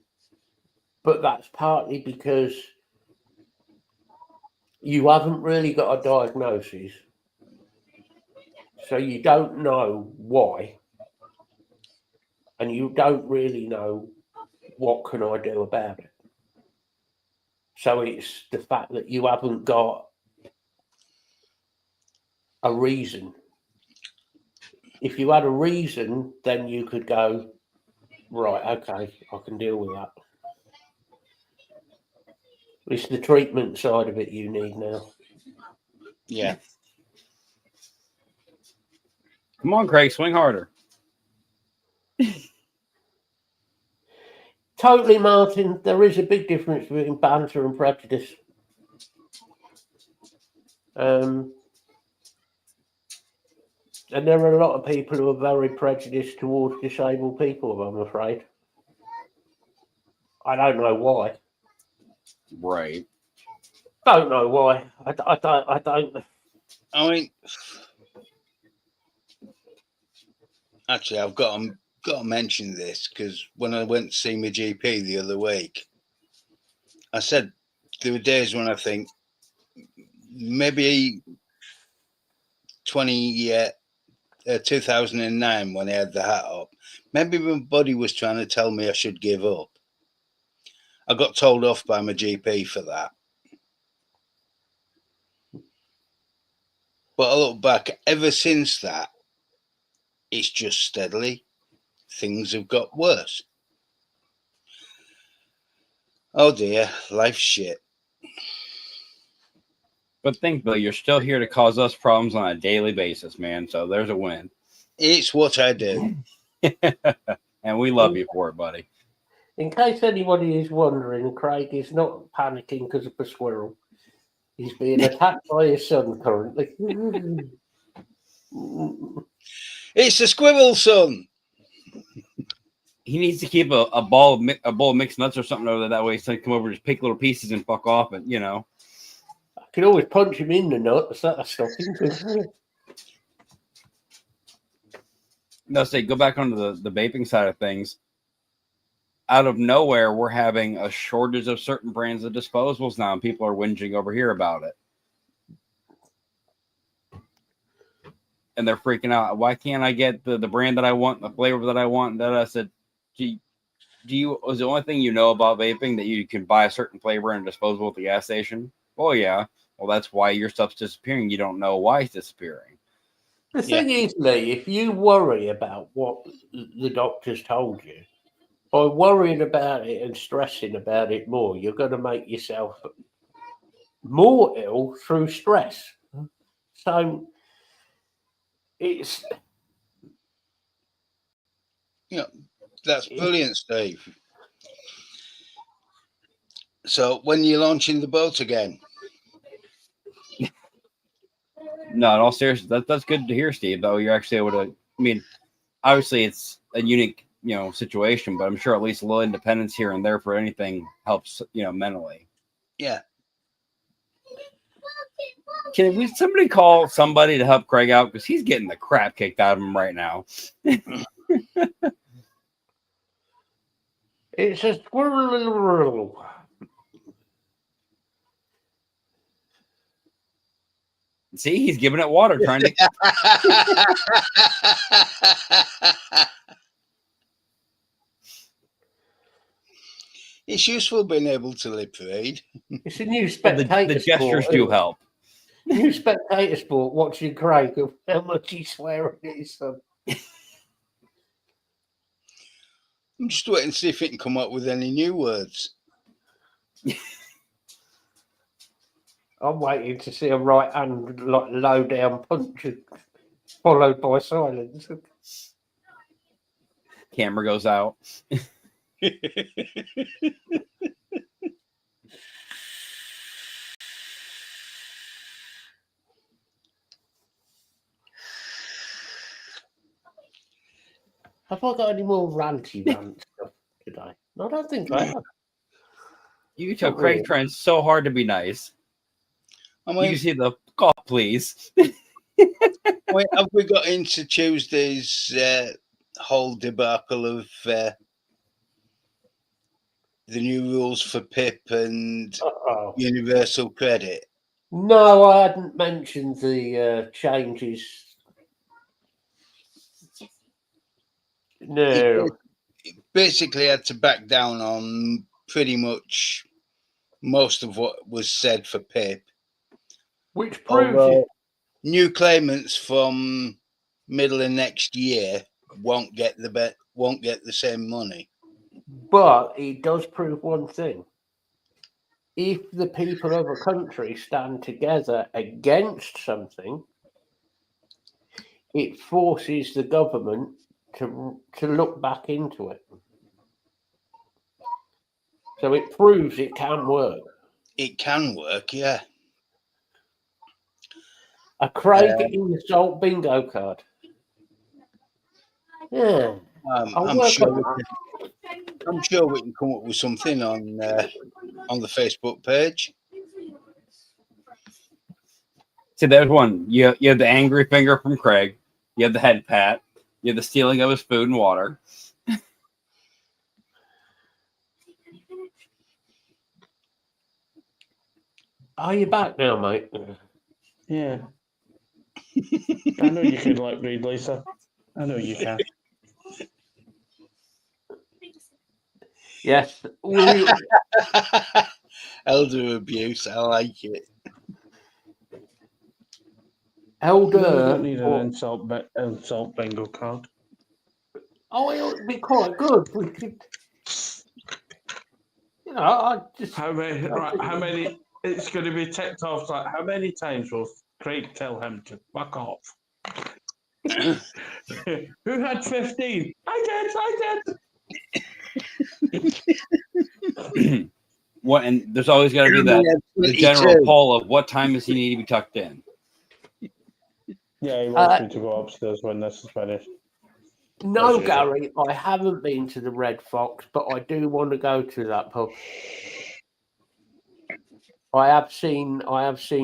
but that's partly because you haven't really got a diagnosis, so you don't know why, and you don't really know what can I do about it. So it's the fact that you haven't got a reason. If you had a reason, then you could go, right, okay, I can deal with that. It's the treatment side of it you need now. Yeah. Come on, Craig, swing harder. Totally, Martin. There is a big difference between banter and prejudice. And there are a lot of people who are very prejudiced towards disabled people, I'm afraid. I don't know why. Right. Don't know why. I don't. I mean, actually, I've got to mention this because when I went to see my GP the other week, I said there were days when I think maybe 2009 when I had the hat up, maybe my body was trying to tell me I should give up. I got told off by my GP for that. But I look back, ever since that, It's just steadily things have got worse. Oh dear, life's shit. But think, Bill, you're still here to cause us problems on a daily basis, man. So there's a win. It's what I do. And we love you for it, buddy. In case anybody is wondering, Craig is not panicking because of a squirrel. He's being attacked by his son currently. It's the squirrel, son. He needs to keep a bowl of mixed nuts or something over there. That way, so he can come over, just pick little pieces and fuck off, and I can always punch him in the nuts. That'll stop him. No, say go back onto the vaping side of things. Out of nowhere, we're having a shortage of certain brands of disposables now, and people are whinging over here about it. And they're freaking out. Why can't I get the brand that I want, the flavor that I want? And I said, was the only thing you know about vaping that you can buy a certain flavor in a disposable at the gas station? Oh, yeah. Well, that's why your stuff's disappearing. You don't know why it's disappearing. The thing is, Lee, if you worry about what the doctors told you, by worrying about it and stressing about it more, you're going to make yourself more ill through stress. So it's... That's brilliant, Steve. So when you're launching the boat again? No, in all seriousness, that's good to hear, Steve, though. You're actually able to, I mean, obviously it's a unique, situation, but I'm sure at least a little independence here and there for anything helps, mentally. Yeah. Can somebody call somebody to help Craig out? Because he's getting the crap kicked out of him right now. It's a squirrel. See, he's giving it water, trying to. It's useful being able to lip read. It's a new spectator the gestures sport, do help. New spectator sport, watching Craig of how much he's swearing at his son. I'm just waiting to see if it can come up with any new words. I'm waiting to see a right hand low down punch followed by silence. Camera goes out. Have I got any more ranty rant stuff today? No, I don't think I have. You can tell Craig trying so hard to be nice. You can see the cough, please. Wait, have we got into Tuesday's whole debacle of the new rules for PIP and universal credit? No, I hadn't mentioned the changes. No. It basically had to back down on pretty much most of what was said for PIP. Which proves new claimants from middle of next year won't get the same money. But it does prove one thing. If the people of a country stand together against something, it forces the government to look back into it. So it proves it can work. It can work, yeah. A Craig in the salt bingo card. Yeah. I'm sure we can come up with something on the Facebook page. See, there's one. You have the angry finger from Craig. You have the head pat. You have the stealing of his food and water. Are you back now, mate? Yeah. I know you can lip read, Lisa. I know you can. Yes. Elder abuse. I like it. No, you don't Elder. need an insult bingo card. Oh, it would be quite good. We could, I just. How many? It's going to be ticked off. Like, how many times will Craig tell him to fuck off? Who had 15? I did. What? And there's always got to be the general poll of what time does he need to be tucked in. Yeah, he wants me to go upstairs when this is finished. No, Gary, I haven't been to the Red Fox, but I do want to go to that pub. I have seen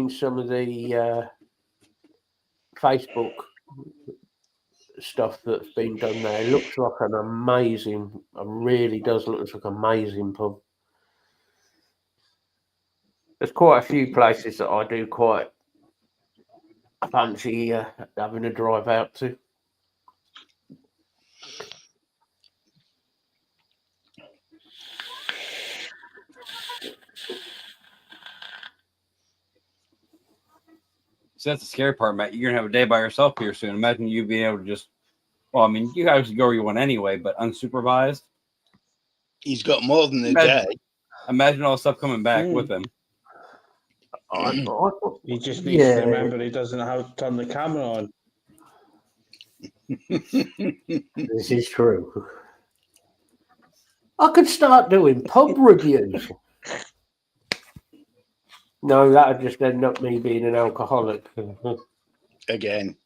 some of the Facebook stuff that's been done there. It looks like an amazing, it really does look like an amazing pub. There's quite a few places that I do quite fancy having a drive out to. So that's the scary part, Matt. You're gonna have a day by yourself here soon. Imagine you being able to just. Well, I mean, you guys can go where you want anyway, but unsupervised. He's got more than a day. Imagine all the stuff coming back with him. He just needs to remember he doesn't have to turn the camera on. This is true. I could start doing pub reviews. No, that would just end up me being an alcoholic. Again.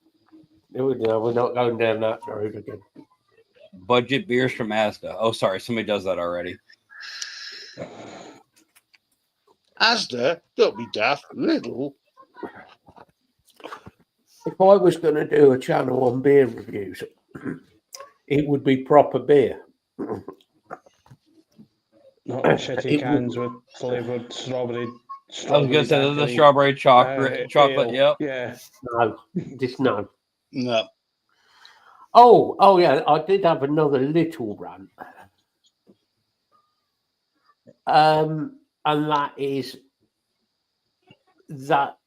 We're not going down that road again. Budget beers from Asda. Oh, sorry, somebody does that already. Asda? Don't be daft. Little. If I was going to do a channel on beer reviews, it would be proper beer. Not shitty cans with flavoured strawberry. I was going to say the strawberry chocolate. Yep. Yeah. No, just no. No. Oh yeah, I did have another little rant. And that is that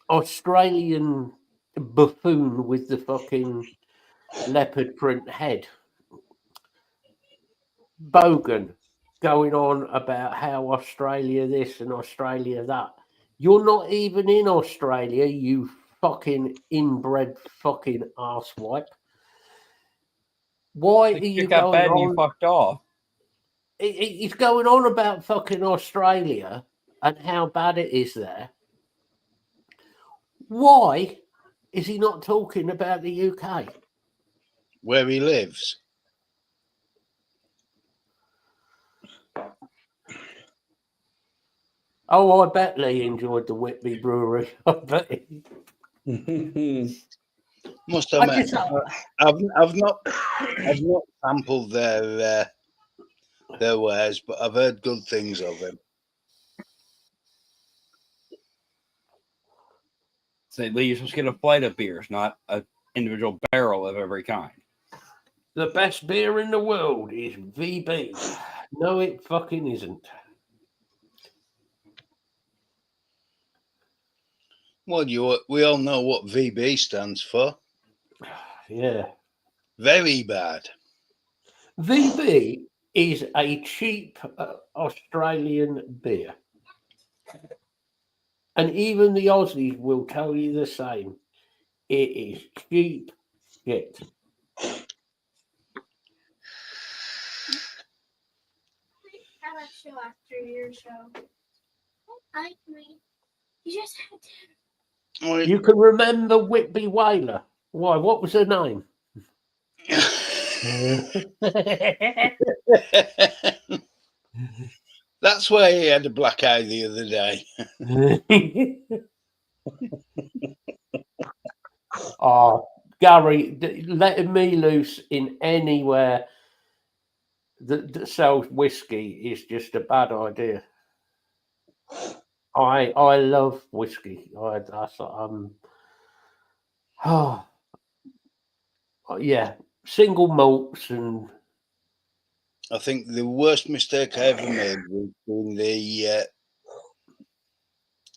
Australian buffoon with the fucking leopard print head. Bogan going on about how Australia this and Australia that. You're not even in Australia, you fucking inbred fucking arsewipe. Why are you got going bad on? and you fucked off. He's going on about fucking Australia and how bad it is there. Why is he not talking about the UK? Where he lives. Oh, I bet Lee enjoyed the Whitby Brewery. I bet Must admit, I've not sampled their wares, but I've heard good things of him. Say, Lee, you're supposed to get a flight of beers, not an individual barrel of every kind. The best beer in the world is VB. No, it fucking isn't. Well, we all know what VB stands for. Yeah. Very bad. VB is a cheap Australian beer. And even the Aussies will tell you the same. It is cheap shit. How about show after your show? I mean, you just had to. You can remember Whitby Whaler. Why? What was her name? That's why he had a black eye the other day. Oh, Gary, letting me loose in anywhere that sells whiskey is just a bad idea. I love whiskey. Yeah, single malts and. I think the worst mistake I ever made was doing the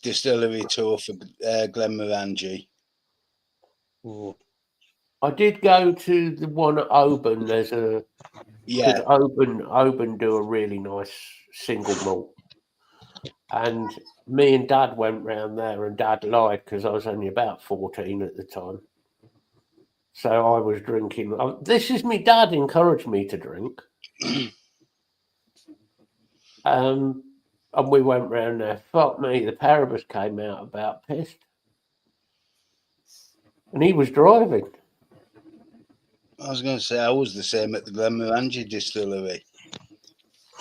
distillery tour for Glenmorangie. Oh, I did go to the one at Oban. There's a Yeah. because Oban do a really nice single malt, and me and Dad went round there, and Dad lied because I was only about 14 at the time. So I was drinking. This is me. Dad encouraged me to drink. And we went round there. Fuck me, the pair of us came out about pissed. And he was driving. I was going to say, I was the same at the Glenmorangie distillery.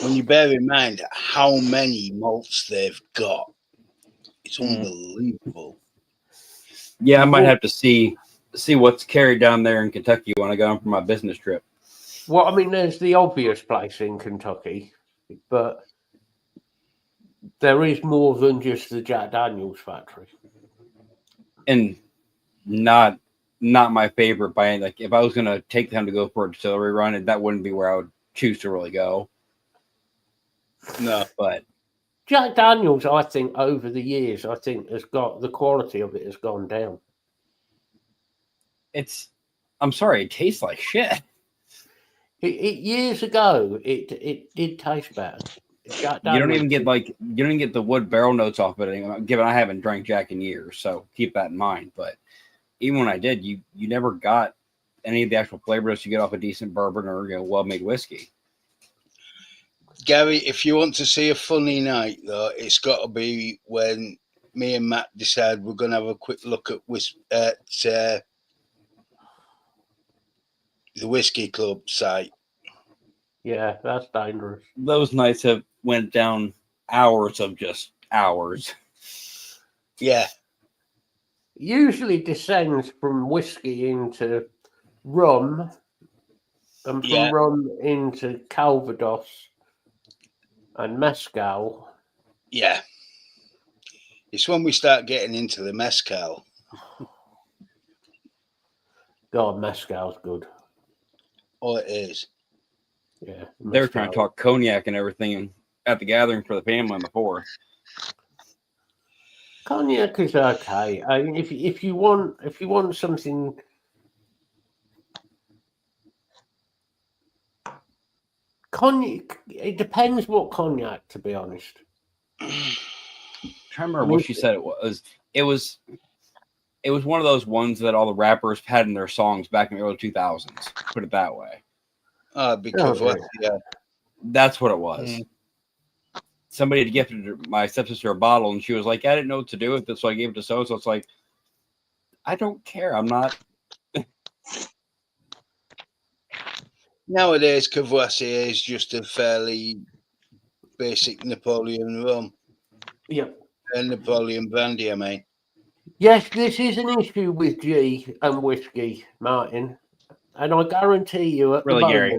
When you bear in mind how many malts they've got, it's unbelievable. Yeah, I might have to see what's carried down there in Kentucky when I go on for my business trip. Well, I mean, there's the obvious place in Kentucky, but there is more than just the Jack Daniels factory. And not my favorite by any, like if I was gonna take them to go for a distillery run, that wouldn't be where I would choose to really go. No, but Jack Daniels, I think, over the years, has got the quality of it has gone down. I'm sorry, it tastes like shit. Years ago, it did taste better. You don't even get the wood barrel notes off of it anymore, given I haven't drank Jack in years, so keep that in mind. But even when I did, you never got any of the actual flavors you get off a decent bourbon or well-made whiskey. Gary, if you want to see a funny night, though, it's got to be when me and Matt decide we're going to have a quick look at the Whiskey Club site. Yeah, that's dangerous. Those nights have went down hours of just hours. Yeah. Usually descends from whiskey into rum, and from rum into Calvados and mezcal. Yeah. It's when we start getting into the mezcal. God, mezcal's good. Oh, it is. Yeah. They were trying to talk cognac and everything at the gathering for the family on the 4th. Cognac is okay. I mean, if you want something, cognac. It depends what cognac, to be honest. I'm trying to remember what she said it was. It was one of those ones that all the rappers had in their songs back in the early 2000s. Put it that way. Because yeah, that's what it was. Somebody had gifted my stepsister a bottle, and she was like, "I didn't know what to do with it, so I gave it to so." So it's like, I don't care. I'm not. Nowadays, Courvoisier is just a fairly basic Napoleon rum. Yep. Napoleon brandy, I mean. Yes, this is an issue with G and whiskey, Martin. And I guarantee you at the moment, Gary?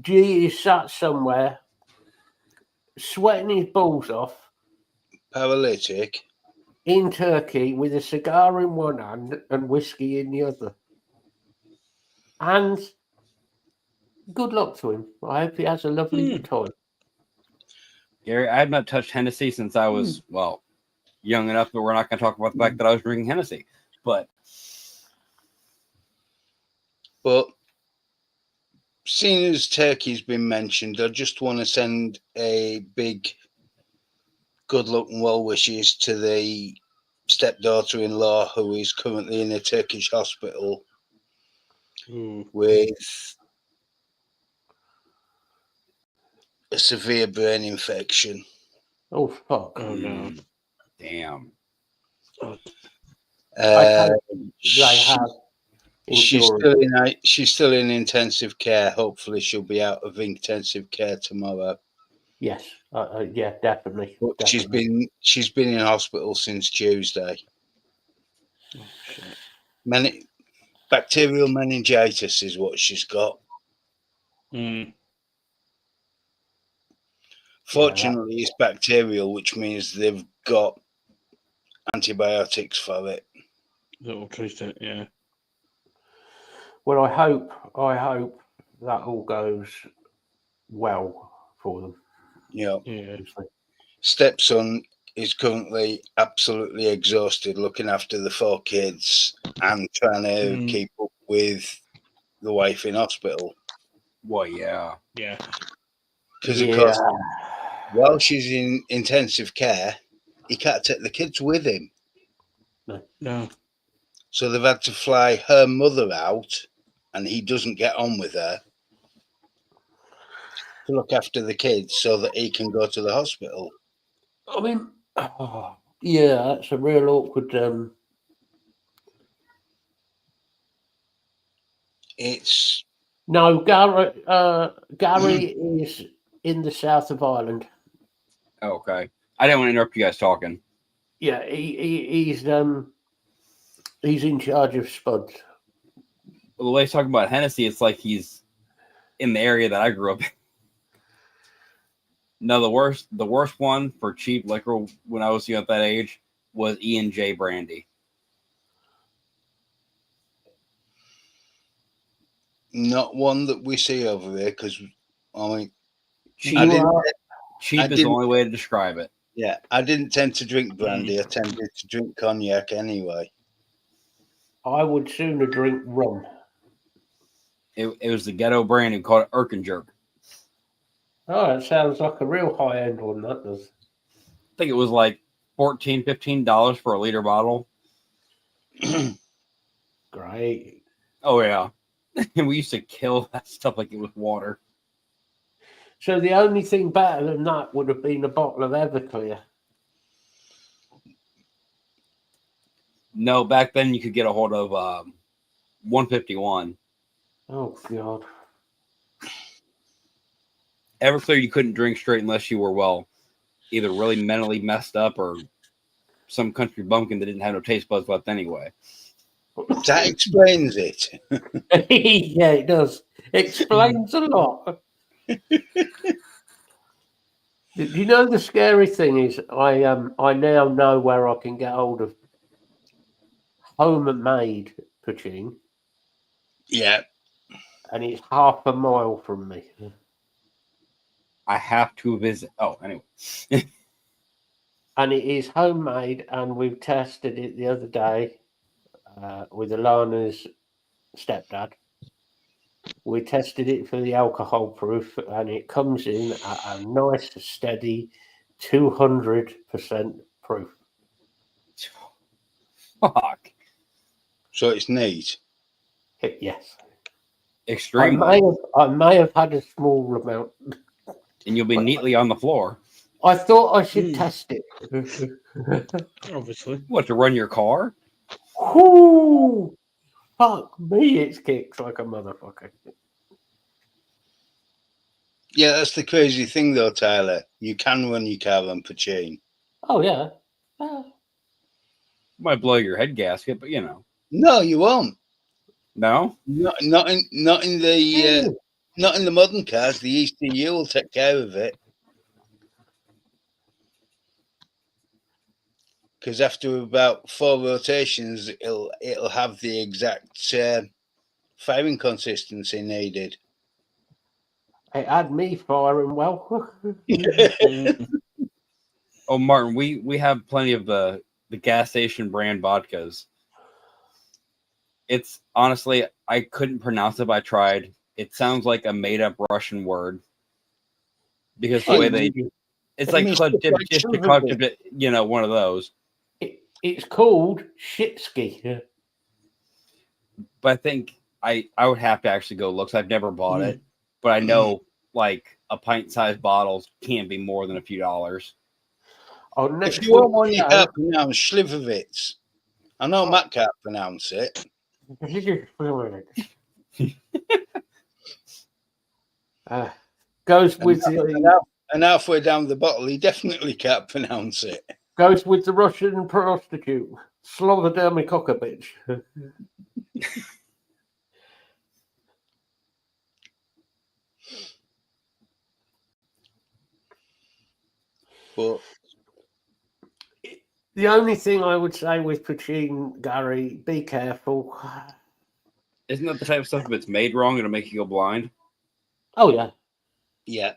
G is sat somewhere sweating his balls off, paralytic, in Turkey with a cigar in one hand and whiskey in the other. And good luck to him. I hope he has a lovely time. Gary, I have not touched Hennessy since I was, young enough, but we're not going to talk about the fact that I was drinking Hennessy. But seeing as Turkey's been mentioned, I just want to send a big good luck and well wishes to the stepdaughter-in-law who is currently in a Turkish hospital with a severe brain infection. Oh, fuck. Oh, no. Damn. She's still in intensive care. Hopefully she'll be out of intensive care tomorrow. Yes, yeah, definitely. But definitely. she's been in hospital since Tuesday. Oh, shit. Bacterial meningitis is what she's got. Fortunately, it's bacterial, which means they've got antibiotics for it. That'll treat it, yeah. Well, I hope that all goes well for them. Yeah. Obviously. Stepson is currently absolutely exhausted looking after the 4 kids and trying to keep up with the wife in hospital. Well, yeah. Yeah. Because, of course, while she's in intensive care, he can't take the kids with him. No. So they've had to fly her mother out, and he doesn't get on with her, to look after the kids so that he can go to the hospital. I mean, yeah, that's a real awkward. It's No, Gary is in the south of Ireland. Okay. I didn't want to interrupt you guys talking. Yeah, he's in charge of Spuds. Well, the way he's talking about Hennessy, it's like he's in the area that I grew up in. No, the worst one for cheap liquor when I was at that age was E&J brandy. not one that we see over there because, I mean, Cheap, I didn't, cheap I is the didn't- only way to describe it. yeah, I didn't tend to drink brandy. I tended to drink cognac anyway. I would sooner drink rum. It was the ghetto brand who called it Erkenjerk. Oh, it sounds like a real high end one, that does. I think it was like $14, $15 for a liter bottle. Great. Oh, yeah. And we used to kill that stuff like it was water. So the only thing better than that would have been a bottle of Everclear. No, back then you could get a hold of 151. Oh, God. Everclear you couldn't drink straight unless you were, well, either really mentally messed up or some country bumpkin that didn't have no taste buds left anyway. That explains it. Yeah, it does. Explains a lot. You know, the scary thing is I now know where I can get hold of homemade poutine, Yeah. and it's half a mile from me. I have to visit. Oh, anyway. And it is homemade, and we've tested it the other day with Alana's stepdad. We tested it for the alcohol proof, and it comes in at a nice, steady 200% proof. Fuck. So it's neat. Yes. Extremely. I may have had a small amount. And you'll be neatly on the floor. I thought I should test it. Obviously. What, to run your car? Whoo! Fuck me, it kicks like a motherfucker. Yeah, that's the crazy thing, though, Tyler. You can run your car on poutine. Oh, yeah. Might blow your head gasket, but you know. No, you won't. No? Not in the modern cars. The ECU will take care of it. Because after about 4 rotations, it'll have the exact firing consistency needed. It had me firing well. Oh, Martin, we have plenty of the gas station brand vodkas. It's honestly, I couldn't pronounce it, but I tried. It sounds like a made up Russian word. Because the way it's like, you know, one of those. It's called Shitsky. But I think I would have to actually go look. 'Cause I've never bought it, but I know like a pint-sized bottle can't be more than a few dollars. Oh, If you want one, you can't pronounce Slivovitz. I know Matt can't pronounce it. Goes with and halfway down the bottle, he definitely can't pronounce it. Goes with the Russian prostitute. Slither down my cock a bitch. But the only thing I would say with poutine, Gary, be careful. Isn't that the type of stuff if it's made wrong, it'll make you go blind? Oh, yeah. Yeah.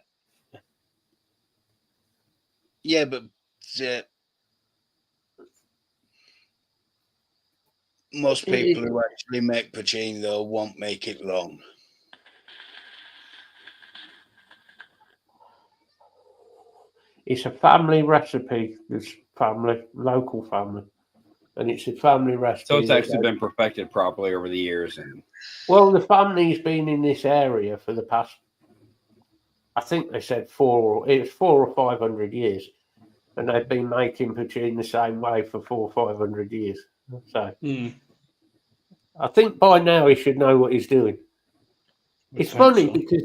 Yeah, but most people who actually make poutine, though, won't make it long. It's a family recipe. This family, local family, and it's a family recipe. So it's actually been perfected properly over the years. And well, the family's been in this area for the past, I think they said 400 or 500 years, and they've been making poutine the same way for 400 or 500 years. So I think by now he should know what he's doing. It's funny because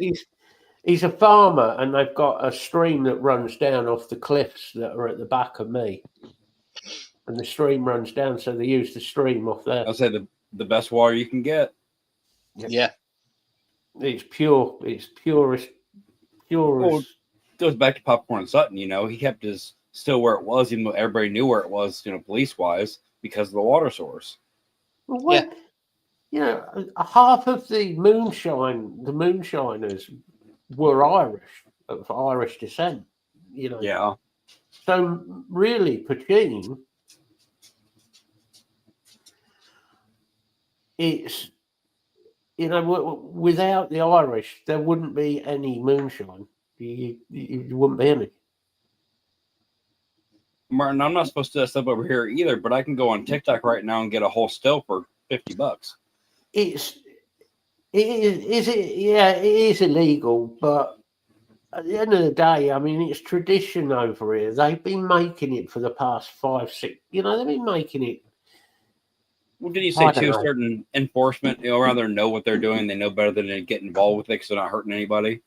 he's a farmer, and they've got a stream that runs down off the cliffs that are at the back of me, and the stream runs down, so they use the stream off there. I'll say the best water you can get. Yeah, it's pure. It's purest. Well, it goes back to Popcorn Sutton. You know, he kept his still where it was, even though everybody knew where it was, you know, police wise, because of the water source. Well, you know, half of the moonshiners were Irish, of Irish descent. You know, Yeah. So really, poutine, it's, you know, without the Irish, there wouldn't be any moonshine. You wouldn't be any. Martin, I'm not supposed to do that stuff over here either, but I can go on TikTok right now and get a whole still for $50. It is illegal, but at the end of the day, I mean, it's tradition over here. They've been making it for the past 5, 6. You know, they've been making it. Well, did you say too? Certain enforcement, you know, rather know what they're doing, they know better than to get involved with it because they're not hurting anybody.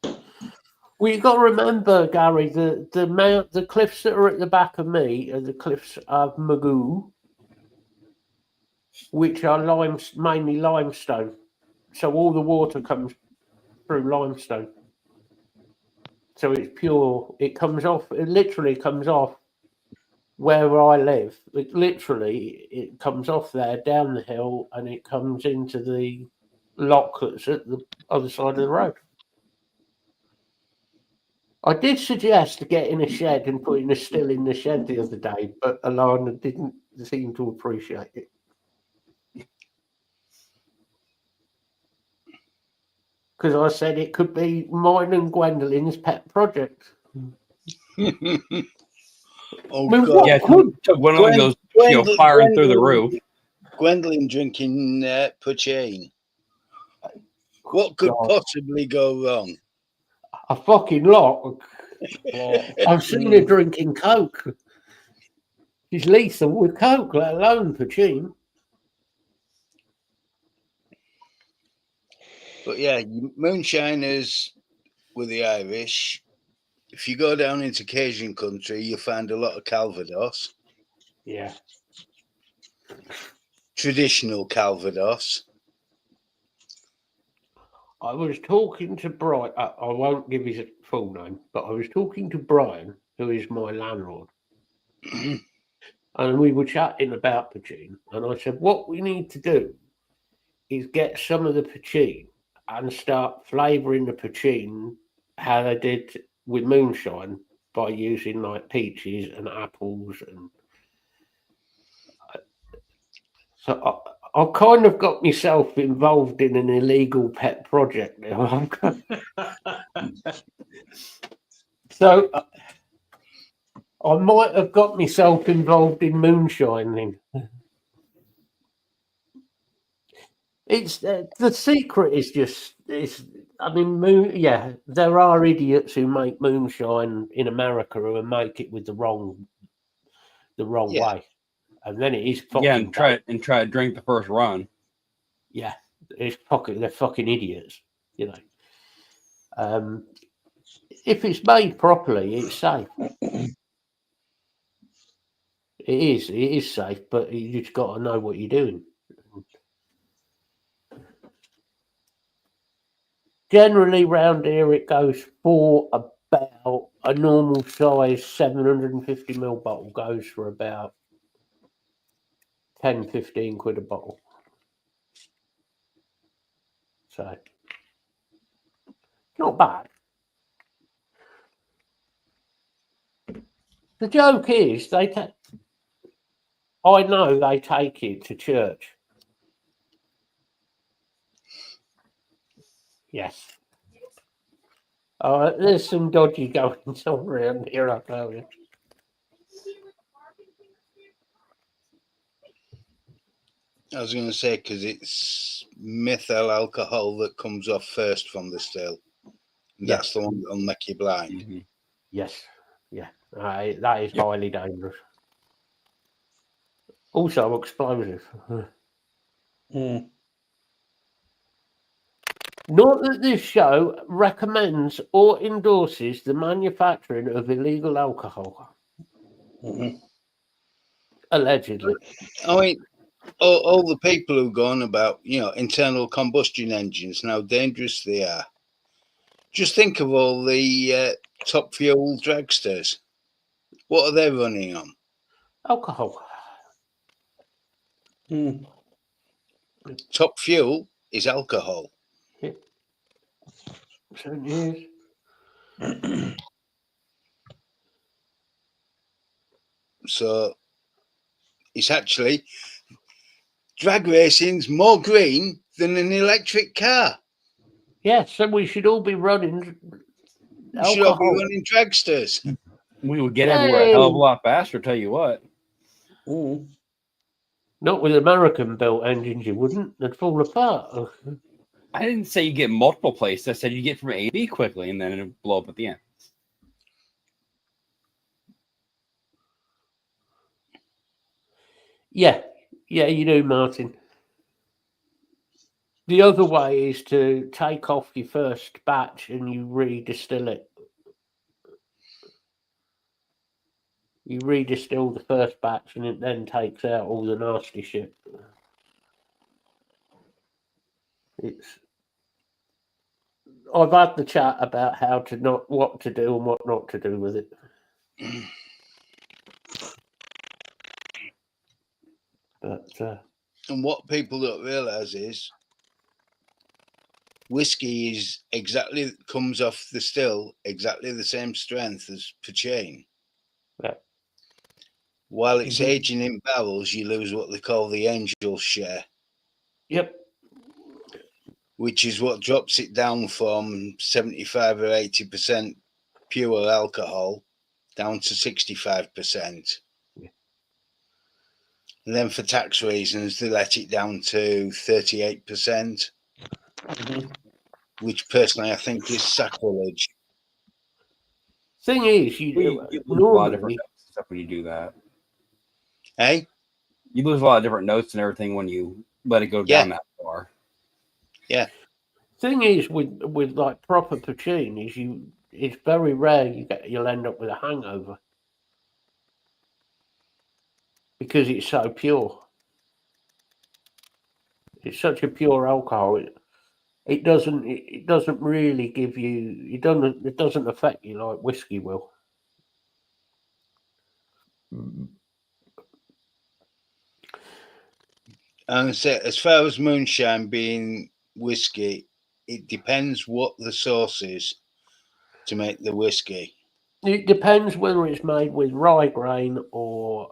Well, you've got to remember, Gary, the cliffs that are at the back of me are the cliffs of Magoo, which are mainly limestone. So all the water comes through limestone. So it's pure. It comes off. It literally comes off where I live. It comes off there down the hill, and it comes into the lock that's at the other side of the road. I did suggest getting a shed and putting a still in the shed the other day, but Alana didn't seem to appreciate it. Because I said it could be mine and Gwendolyn's pet project. Oh, I mean, God. Yeah, Gwendolyn goes firing through the roof. Gwendolyn drinking poutine. What could possibly go wrong? A fucking lot. I've seen her drinking Coke. She's lethal with Coke, let alone poutine. But yeah, moonshiners with the Irish. If you go down into Cajun country, you find a lot of Calvados. Yeah. Traditional Calvados. I was talking to Brian. I won't give his full name, but I was talking to Brian, who is my landlord. And we were chatting about poutine. And I said, what we need to do is get some of the poutine and start flavouring the poutine how they did with moonshine by using like peaches and apples. And so I've kind of got myself involved in an illegal pet project now. So I might have got myself involved in moonshining. It's the secret is just I mean, there are idiots who make moonshine in America who make it with the wrong way, and then it is fucking and try to drink the first run. Yeah, they're fucking idiots, you know. If it's made properly, it's safe. It is safe, but you just got to know what you're doing. Generally, round here, it goes for about a normal size 750ml bottle goes for about 10, 15 quid a bottle. So, not bad. The joke is, I know they take it to church. Yes. There's some dodgy goings on around here, I tell you. I was going to say, because it's methyl alcohol that comes off first from the still. That's the one that'll make you blind. Mm-hmm. Yes. Yeah. That is Yep. highly dangerous. Also explosive. Mm. Not that this show recommends or endorses the manufacturing of illegal alcohol. Mm-hmm. Allegedly. I mean, all the people who go on about, internal combustion engines and how dangerous they are. Just think of all the top fuel dragsters. What are they running on? Alcohol. Mm. Top fuel is alcohol. Yeah. Certainly is. So it's actually drag racing's more green than an electric car. Yes, so we should all be running We should all be alcohol. running dragsters. We would get everywhere a hell of a lot faster, tell you what. Mm. Not with American-built engines, you wouldn't. They'd fall apart. I didn't say you get multiple places. I said you get from A to B quickly, and then it'd blow up at the end. Yeah, you do, Martin. The other way is to take off your first batch and you redistill it. You redistill the first batch and it then takes out all the nasty shit. I've had the chat about what to do and what not to do with it. But and what people don't realise is whiskey comes off the still exactly the same strength as Pachane. Yeah. While it's aging in barrels, you lose what they call the angel share. Yep. Which is what drops it down from 75 or 80% pure alcohol down to 65%. Yeah. And then for tax reasons, they let it down to 38%, which personally I think is sacrilege. Thing is, You lose a lot of different notes and stuff when you do that. Hey? You lose a lot of different notes and everything when you let it go down that far. Yeah. Thing is, with like proper poutine, it's very rare you'll end up with a hangover because it's so pure. It's such a pure alcohol. It doesn't really give you. It doesn't affect you like whiskey will. And so as far as moonshine being whiskey, it depends what the sauce is to make the whiskey. It depends whether it's made with rye grain or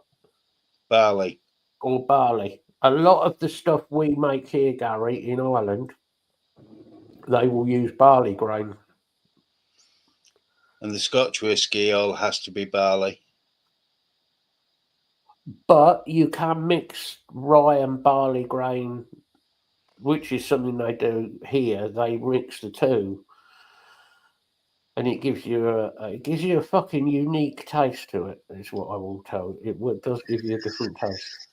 barley. A lot of the stuff we make here, Gary, in Ireland, they will use barley grain. And the Scotch whiskey all has to be barley. But you can mix rye and barley grain, which is something they do here. They mix the two, and it gives you a fucking unique taste to it. Is what I will tell you. It does give you a different taste.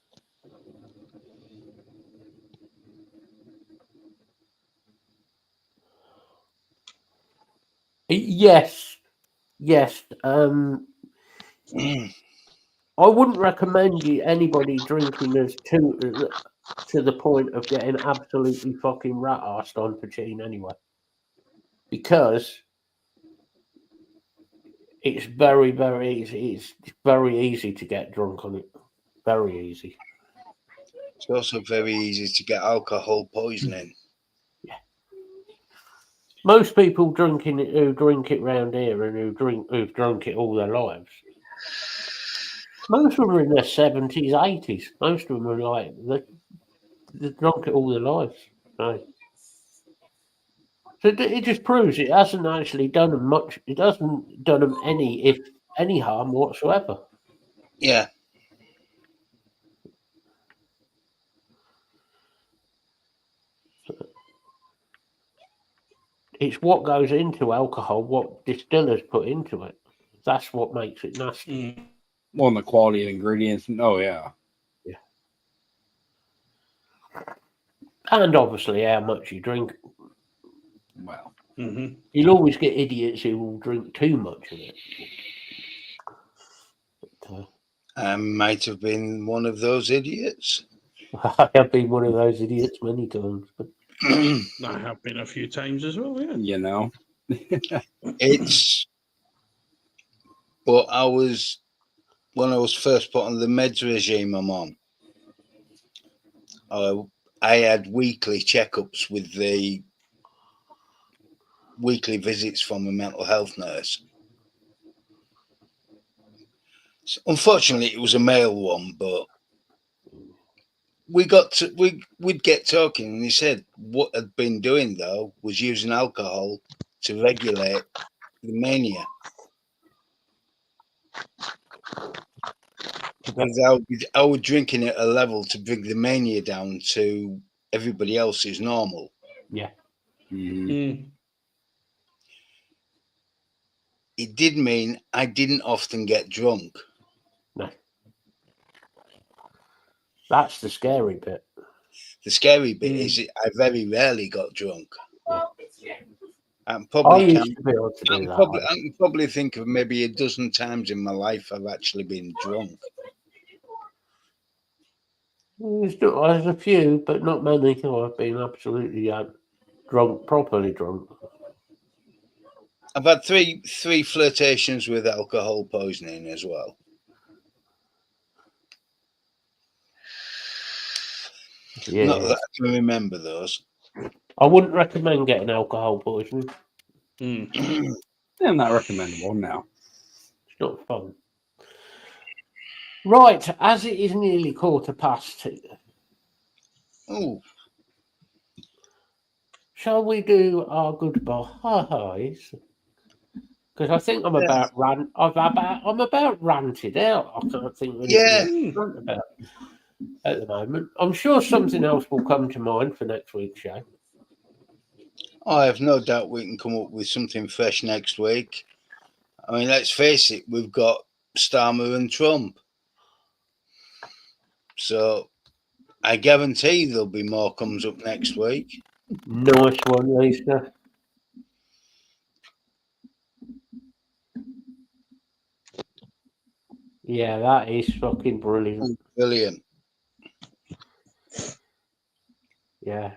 Yes. I wouldn't recommend anybody drinking this to the point of getting absolutely fucking rat-arsed on poutine anyway, because it's very, very easy. It's very easy to get drunk on it. Very easy. It's also very easy to get alcohol poisoning. Yeah. Most people who drink it round here and who've drunk it all their lives Most of them are in their 70s, 80s. Most of them are like, they're drunk it all their lives. So it just proves it hasn't actually done them much. It hasn't done them any harm whatsoever. Yeah. It's what goes into alcohol, what distillers put into it. That's what makes it nasty. Well, and the quality of ingredients. Oh yeah. And obviously how much you drink. Well, You'll always get idiots who will drink too much of it. But, I might have been one of those idiots. I have been one of those idiots many times. But I have been a few times as well, yeah. you know. It's but when I was first put on the meds regime I'm on, I had weekly checkups with the weekly visits from a mental health nurse. Unfortunately, it was a male one, but we'd get talking, and he said what had been doing though was using alcohol to regulate the mania. Because I was drinking at a level to bring the mania down to everybody else's normal. yeah. Mhm. It did mean I didn't often get drunk. No. That's the scary bit. The scary bit is I very rarely got drunk. Yeah. I I probably used to be able to do that. I can probably think of maybe a dozen times in my life I've actually been drunk. There's a few, but not many. I've been absolutely drunk, properly drunk. I've had three flirtations with alcohol poisoning as well. Yeah. Not that I can remember those. I wouldn't recommend getting alcohol poisoning. Yeah, not recommendable. No. It's not fun. Right, as it is nearly 2:15, Oh, shall we do our goodbyes? Because I think I'm yeah. I'm about ranted out. I can't think of anything Yeah. else to rant about at the moment. I'm sure something else will come to mind for next week's show. I have no doubt we can come up with something fresh next week. I mean, let's face it, we've got Starmer and Trump. So I guarantee there'll be more comes up next week. Nice one, Lisa. Yeah, that is fucking brilliant. Brilliant. Yeah,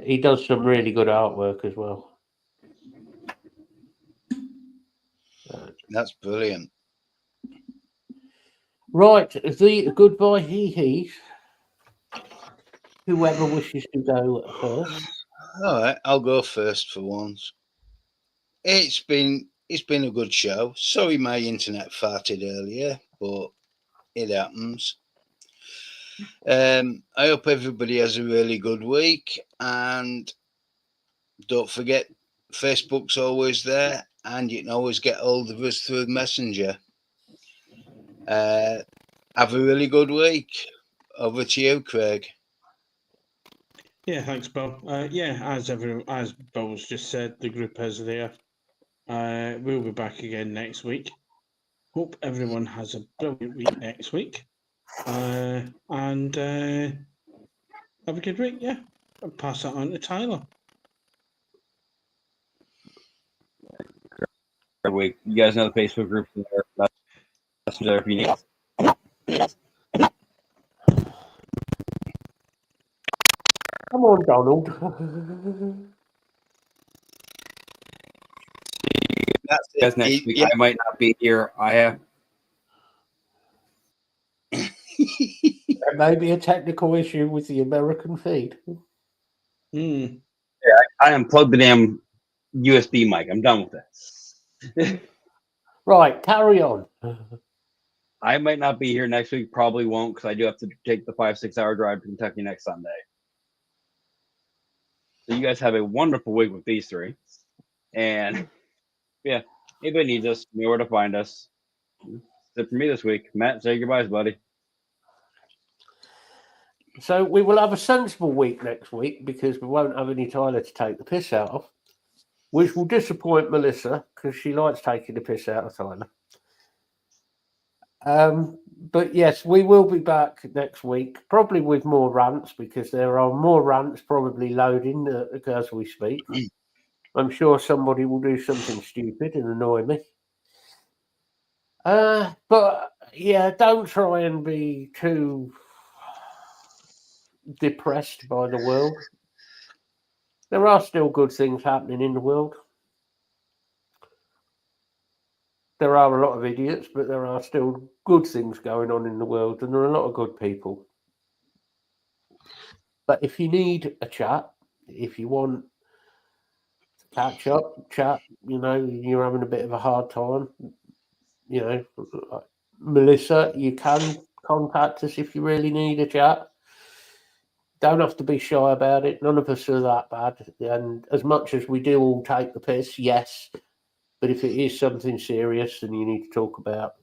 he does some really good artwork as well. That's brilliant. Right, the goodbye he. Whoever wishes to go first. All right, I'll go first for once. It's been a good show. Sorry my internet farted earlier, but it happens. I hope everybody has a really good week, and don't forget Facebook's always there, and you can always get hold of us through Messenger. Have a really good week. Over to you, Craig. Yeah, thanks, Bill. As Bill's just said, the group is there. We'll be back again next week. Hope everyone has a brilliant week next week. And have a good week, yeah. I'll pass that on to Tyler. Good week. You guys know the Facebook group there. That's there if you need. Come on, Donald. That's You guys it. next week. Yeah. I might not be here. I have. There may be a technical issue with the American feed. Mm. Yeah, I unplugged the damn USB mic. I'm done with that. Right, carry on. I might not be here next week. Probably won't, because I do have to take the 5-6 hour drive to Kentucky next Sunday. So you guys have a wonderful week with these three. And yeah, anybody needs us, you know where to find us. That's it for me this week. Matt, say goodbyes, buddy. So we will have a sensible week next week because we won't have any Tyler to take the piss out of, which will disappoint Melissa because she likes taking the piss out of Tyler. But yes, we will be back next week, probably with more rants because there are more rants probably loading as we speak. I'm sure somebody will do something stupid and annoy me. But yeah, don't try and be too depressed by the world. There are still good things happening in the world. There are a lot of idiots, but there are still good things going on in the world, and there are a lot of good people. But if you need a chat, if you want to catch up, chat, you're having a bit of a hard time, Melissa, you can contact us if you really need a chat. Don't have to be shy about it. None of us are that bad. And as much as we do all take the piss, yes. But if it is something serious and you need to talk about,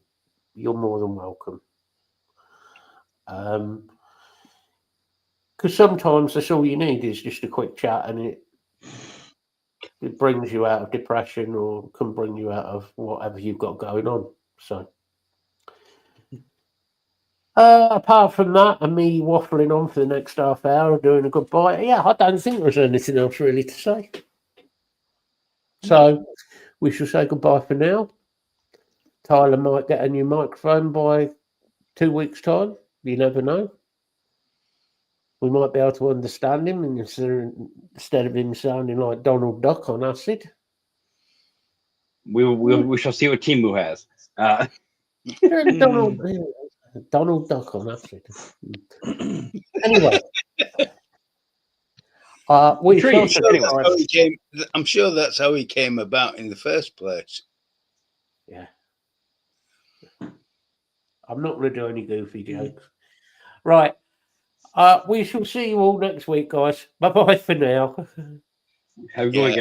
you're more than welcome. Because sometimes that's all you need is just a quick chat, and it brings you out of depression or can bring you out of whatever you've got going on. So, apart from that, and me waffling on for the next half hour, doing a goodbye, yeah, I don't think there's anything else really to say. So, we shall say goodbye for now. Tyler might get a new microphone by 2 weeks' time. You never know. We might be able to understand him instead of him sounding like Donald Duck on acid. We shall see what Timu has. Donald Duck on acid. Anyway. I'm sure that's how he came about in the first place. Yeah. I'm not going to do any goofy jokes. Right. We shall see you all next week, guys. Bye-bye for now. Have a good weekend.